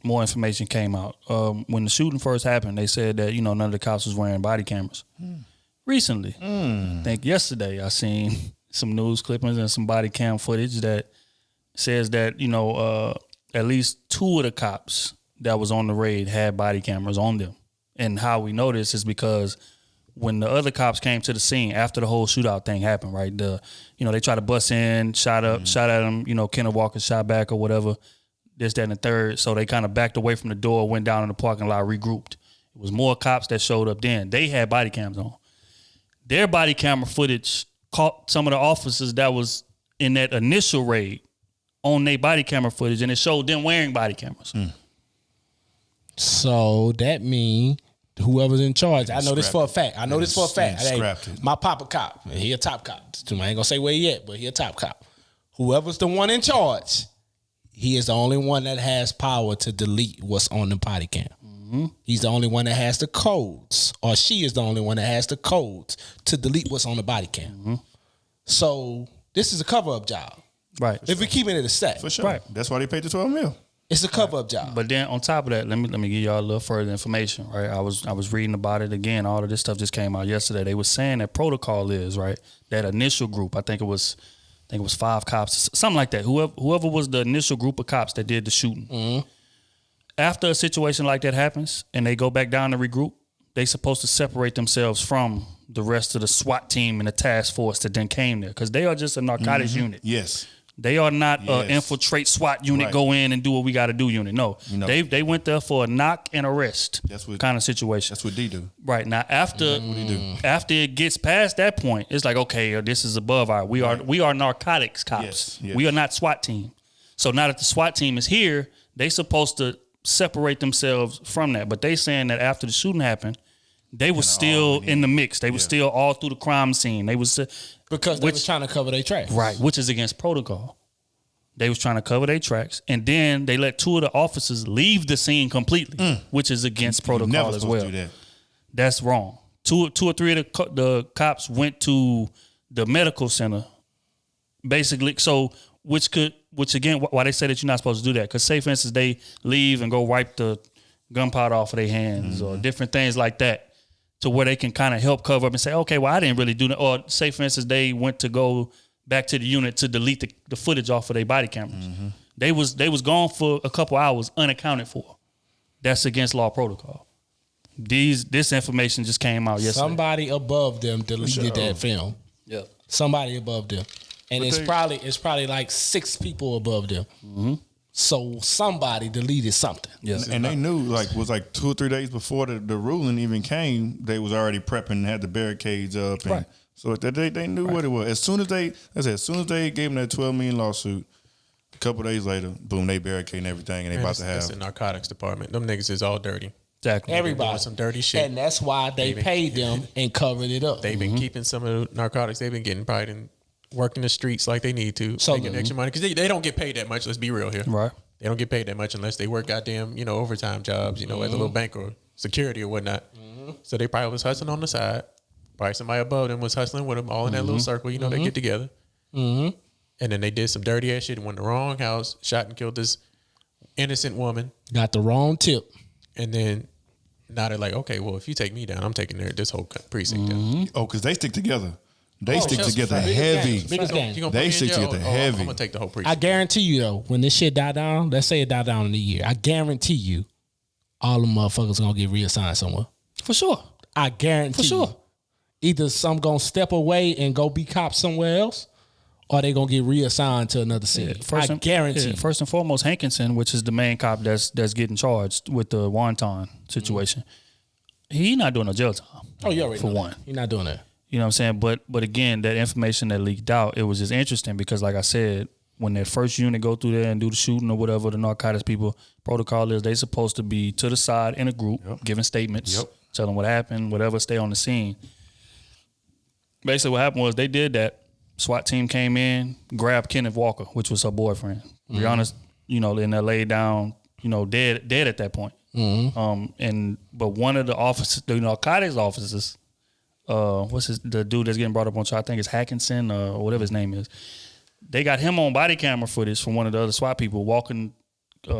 more information came out. When the shooting first happened, they said that, none of the cops was wearing body cameras. Recently, I think yesterday, I seen some news clippings and some body cam footage that says that, at least 2 of the cops that was on the raid had body cameras on them. And how we know this is because when the other cops came to the scene after the whole shootout thing happened, right? They tried to bust in, shot at him, Kenneth Walker shot back or whatever, this, that, and the third. So they kind of backed away from the door, went down in the parking lot, regrouped. It was more cops that showed up then. They had body cams on. Their body camera footage caught some of the officers that was in that initial raid on their body camera footage, and it showed them wearing body cameras. So that means whoever's in charge, I know this for a fact. My papa cop, he a top cop. I ain't gonna say where he at, but he a top cop. Whoever's the one in charge, he is the only one that has power to delete what's on the body cam. He's the only one that has the codes, or she is the only one that has the codes to delete what's on the body cam. So this is a cover-up job. Right. If we keep it a stack. For sure. Right. That's why they paid the $12 million. It's a cover-up job. But then on top of that, let me give y'all a little further information, right? I was reading about it again. All of this stuff just came out yesterday. They were saying that protocol is, right, that initial group, I think it was 5 cops, something like that. Whoever was the initial group of cops that did the shooting. After a situation like that happens and they go back down to regroup, they supposed to separate themselves from the rest of the SWAT team and the task force that then came there because they are just a narcotics unit. Yes. They are not Yes. infiltrate SWAT unit, Right. go in and do what we got to do unit. No, You know. they went there for a knock and arrest That's what- kind of situation. That's what D do. Right now, after it gets past that point, it's like, okay, this is above our. We are narcotics cops. Yes, yes. We are not SWAT team. So now that the SWAT team is here, they supposed to separate themselves from that. But they saying that after the shooting happened, they were still in the mix. They were still all through the crime scene. They was Because they was trying to cover their tracks. right, which is against protocol. They was trying to cover their tracks, and then they let 2 of the officers leave the scene completely, which is against protocol Never as supposed well. to do that. That's wrong. Two or three of the cops went to the medical center, basically. So, which again, why they say that you're not supposed to do that? Because say, for instance, they leave and go wipe the gunpowder off of their hands or different things like that, to where they can kind of help cover up and say, okay, well, I didn't really do that. Or say, for instance, they went to go back to the unit to delete the footage off of their body cameras. They was gone for a couple hours unaccounted for. That's against law protocol. This information just came out yesterday. Somebody above them deleted that film. Yeah. Somebody above them, and it's probably like 6 people above them. So somebody deleted something. Yes. And they knew, like, was like 2 or 3 days before the ruling even came, they was already prepping and had the barricades up. And Right. so they knew what it was. As soon as they gave them that $12 million lawsuit, a couple days later, boom, they barricading everything, and they about to That's have. the narcotics department. Them niggas is all dirty. Exactly. Everybody Doing some dirty shit. and that's why they paid them and covered it up. They've been keeping some of the narcotics. They've been getting probably done working the streets like they need to, So- making extra money because they don't get paid that much. Let's be real here. Right. They don't get paid that much unless they work goddamn overtime jobs. At a little bank or security or whatnot. So they probably was hustling on the side. Probably somebody above them was hustling with them all in that little circle. They get together. And then they did some dirty ass shit and went in the wrong house, shot and killed this innocent woman. Got the wrong tip. And then now they're like, okay, well, if you take me down, I'm taking this whole precinct down. Oh, because they stick together. They stick Chelsea, together biggest heavy. gang, biggest gang. You gonna They put me in stick jail? together Oh, heavy. I'm gonna take the whole I precinct. guarantee you though, when this shit die down, let's say it die down in a year, I guarantee you, all the motherfuckers gonna get reassigned somewhere. For sure. I guarantee. For sure. you. Either some gonna step away and go be cops somewhere else, or they gonna get reassigned to another city. I guarantee. you. First and foremost, Hankinson, which is the main cop that's getting charged with the wonton situation, he not doing no jail time. Oh, you already for know one. that. You're not doing that. You know what I'm saying? But again, that information that leaked out, it was just interesting because, like I said, when that first unit go through there and do the shooting or whatever, the narcotics people protocol is, they supposed to be to the side in a group, giving statements, telling what happened, whatever, stay on the scene. Basically, what happened was they did that. SWAT team came in, grabbed Kenneth Walker, which was her boyfriend. To be honest, and they laid down, dead at that point. But one of the officers, the narcotics officers, the dude that's getting brought up on trial? I think it's Hackinson or whatever his name is. They got him on body camera footage from one of the other SWAT people walking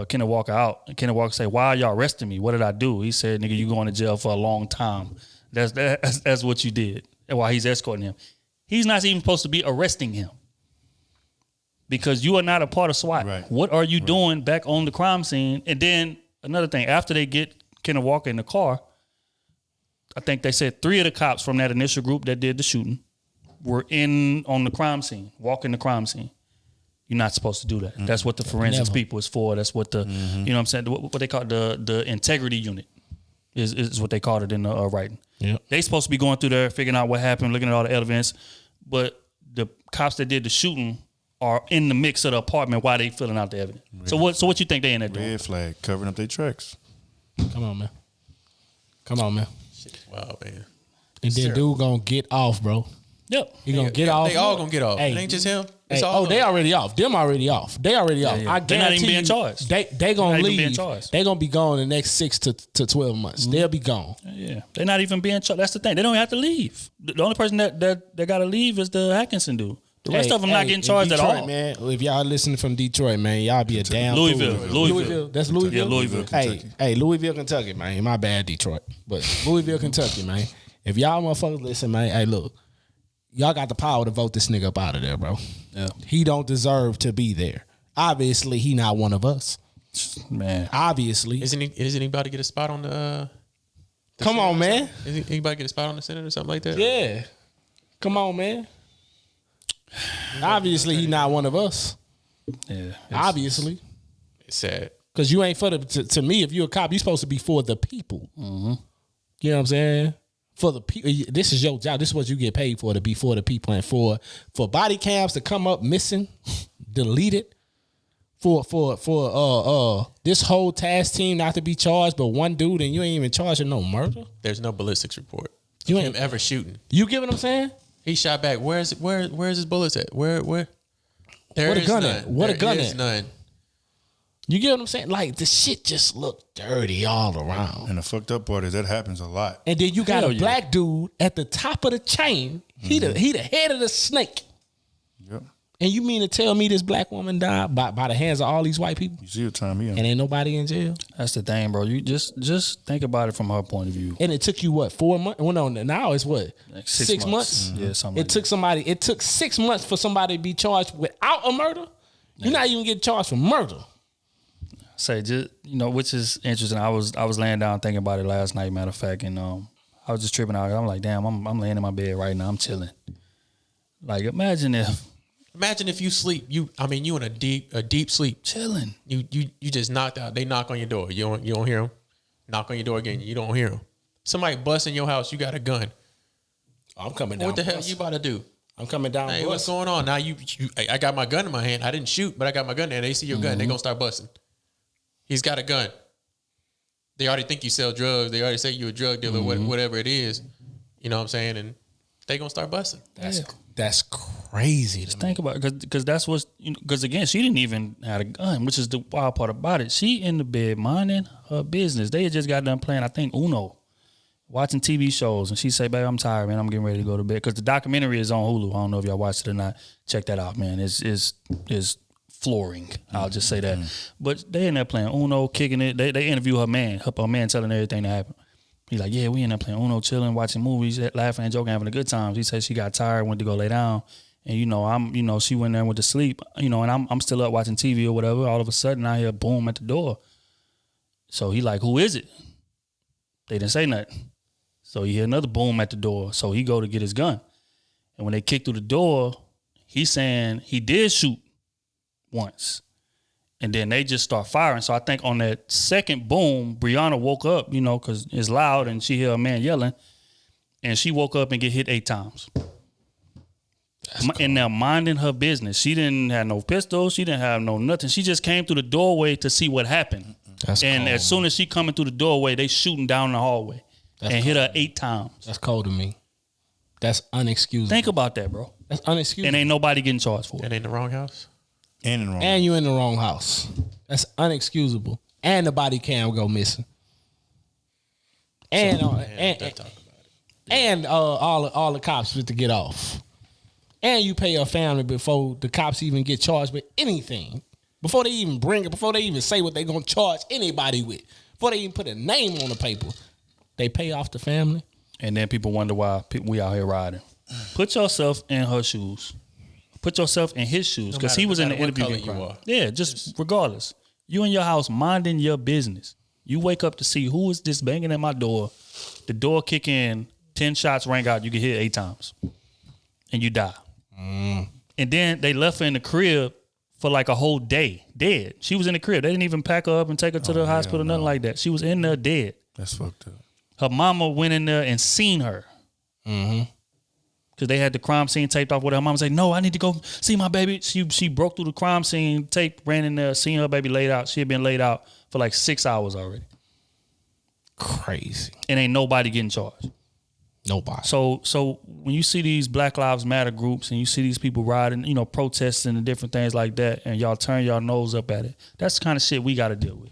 Kenneth Walker out. And Kenneth Walker say, "Why are y'all arresting me? What did I do?" He said, "Nigga, you going to jail for a long time. That's what you did." And while he's escorting him, he's not even supposed to be arresting him because you are not a part of SWAT. Right. What are you doing back on the crime scene? And then another thing, after they get Kenneth Walker in the car, I think they said 3 of the cops from that initial group that did the shooting were on the crime scene, walking the crime scene. You're not supposed to do that. That's what the forensics people is for. That's what the, you know what I'm saying, what they call the integrity unit is what they called it in the writing. Yep. They supposed to be going through there, figuring out what happened, looking at all the evidence, but the cops that did the shooting are in the mix of the apartment while they filling out the evidence. So what you think they in there doing? Red flag, covering up their tracks. Come on, man. Come on, man. Wow, man. And then dude gonna get off, bro. Yep. He gonna get off. They all gonna get off. Hey. It ain't just him. Hey, It's all of they them. already off. Them already off. They already off. yeah. I They're not even guarantee being you, charged. They gonna Not even being leave. charged. They gonna be gone in the next 6 to 12 months. They'll be gone. Yeah, they're not even being charged. That's the thing. They don't have to leave. The only person that got to leave is the Hackinson dude. The rest of them not getting charged in Detroit, at all. man. If y'all listening from Detroit, man, y'all be a damn Louisville. fool. Louisville. That's Louisville. Yeah, Louisville, Hey, Louisville, Kentucky, man. My bad, Detroit, but Louisville, Kentucky, man. If y'all motherfuckers listen, man. Hey, look, y'all got the power to vote this nigga up out of there, bro. Yeah, He don't deserve to be there. Obviously, he not one of us. man. Obviously, Isn't anybody get a spot on the come on, man. Is anybody get a spot on the Senate or something like that? Yeah, come on, man. Obviously, he not one of us. Yeah. Obviously. It's sad. Because you ain't for the, to me, if you're a cop, you're supposed to be for the people. Mm-hmm. You know what I'm saying? For the people, this is your job. This is what you get paid for, to be for the people, and for body cams to come up missing, deleted. For this whole task team not to be charged, but one dude, and you ain't even charged of no murder. There's no ballistics report. You Him ain't ever shooting. You get what I'm saying? He shot back. Where's his bullets at? Where? There Where the is gun none. at? Where the gun is at? none. You get what I'm saying? Like, the shit just looked dirty all around. And the fucked up part is that happens a lot. And then you got Hell a yeah. black dude at the top of the chain. He the head of the snake. Yep. And you mean to tell me this black woman died by the hands of all these white people? You see what time he in. And ain't nobody in jail? That's the thing, bro. You just think about it from her point of view. And it took you what, 4 months? Well, no, now it's what? Like 6 months? Yeah, something. It took 6 months for somebody to be charged without a murder. You're not even getting charged for murder. Say just which is interesting. I was laying down thinking about it last night, matter of fact, and I was just tripping out. I'm like, damn, I'm laying in my bed right now. I'm chilling. Like, imagine if you sleep. You in a deep sleep. chilling. You just knocked out. They knock on your door. You don't hear them. Knock on your door again. You don't hear them. Somebody bust in your house. You got a gun. I'm coming down. What the hell you about to do? I'm coming down. Hey, what's going on? Now I got my gun in my hand. I didn't shoot, but I got my gun there. They see your gun. They gonna start busting. He's got a gun. They already think you sell drugs. They already say you're a drug dealer, whatever it is. You know what I'm saying? And they gonna start busting. That's crazy. Just think about it, because that's what's because again, she didn't even have a gun, which is the wild part about it. She in the bed minding her business. They had just got done playing, I think, Uno, watching TV shows, and she say, "Babe, I'm tired, man. I'm getting ready to go to bed." Because the documentary is on Hulu. I don't know if y'all watched it or not. Check that out, man. It's flooring. I'll just say that. But they in there playing Uno, kicking it. They interview her man telling everything that happened. He's like, yeah, we in there playing Uno, chilling, watching movies, laughing and joking, having a good time. He said she got tired, went to go lay down. And she went there and went to sleep, and I'm still up watching TV or whatever. All of a sudden I hear a boom at the door. So he like, who is it? They didn't say nothing. So he hear another boom at the door. So he go to get his gun. And when they kick through the door, he's saying he did shoot once. And then they just start firing. So I think on that second boom, Brianna woke up, because it's loud and she hear a man yelling. And she woke up and get hit 8 times. And now minding her business. She didn't have no pistol. She didn't have no nothing. She just came through the doorway to see what happened. As soon as she coming through the doorway, they shooting down the hallway. Hit her 8 times. That's cold to me. That's unexcusable. Think about that, bro. That's unexcusable. And ain't nobody getting charged for it. And in the wrong house. And you in the wrong house. That's unexcusable. And the body cam go missing. And all the cops to get off. And you pay your family before the cops even get charged with anything. Before they even bring it, before they even say what they gonna charge anybody with. Before they even put a name on the paper. They pay off the family. And then people wonder why we out here riding. Put yourself in her shoes. Put yourself in his shoes, because he was in the interview. Yeah, just regardless. You in your house minding your business. You wake up to see who is this banging at my door. The door kick in, 10 shots rang out. You get hit 8 times, and you die. And then they left her in the crib for like a whole day, dead. She was in the crib. They didn't even pack her up and take her to the hospital, nothing like that. She was in there dead. That's fucked up. Her mama went in there and seen her. Because they had the crime scene taped off with her. Mama said, no, I need to go see my baby. She broke through the crime scene tape, ran in there, seen her baby laid out. She had been laid out for like 6 hours already. Crazy. And ain't nobody getting charged. Nobody. So when you see these Black Lives Matter groups and you see these people riding, protesting and different things like that, and y'all turn y'all nose up at it, that's the kind of shit we got to deal with.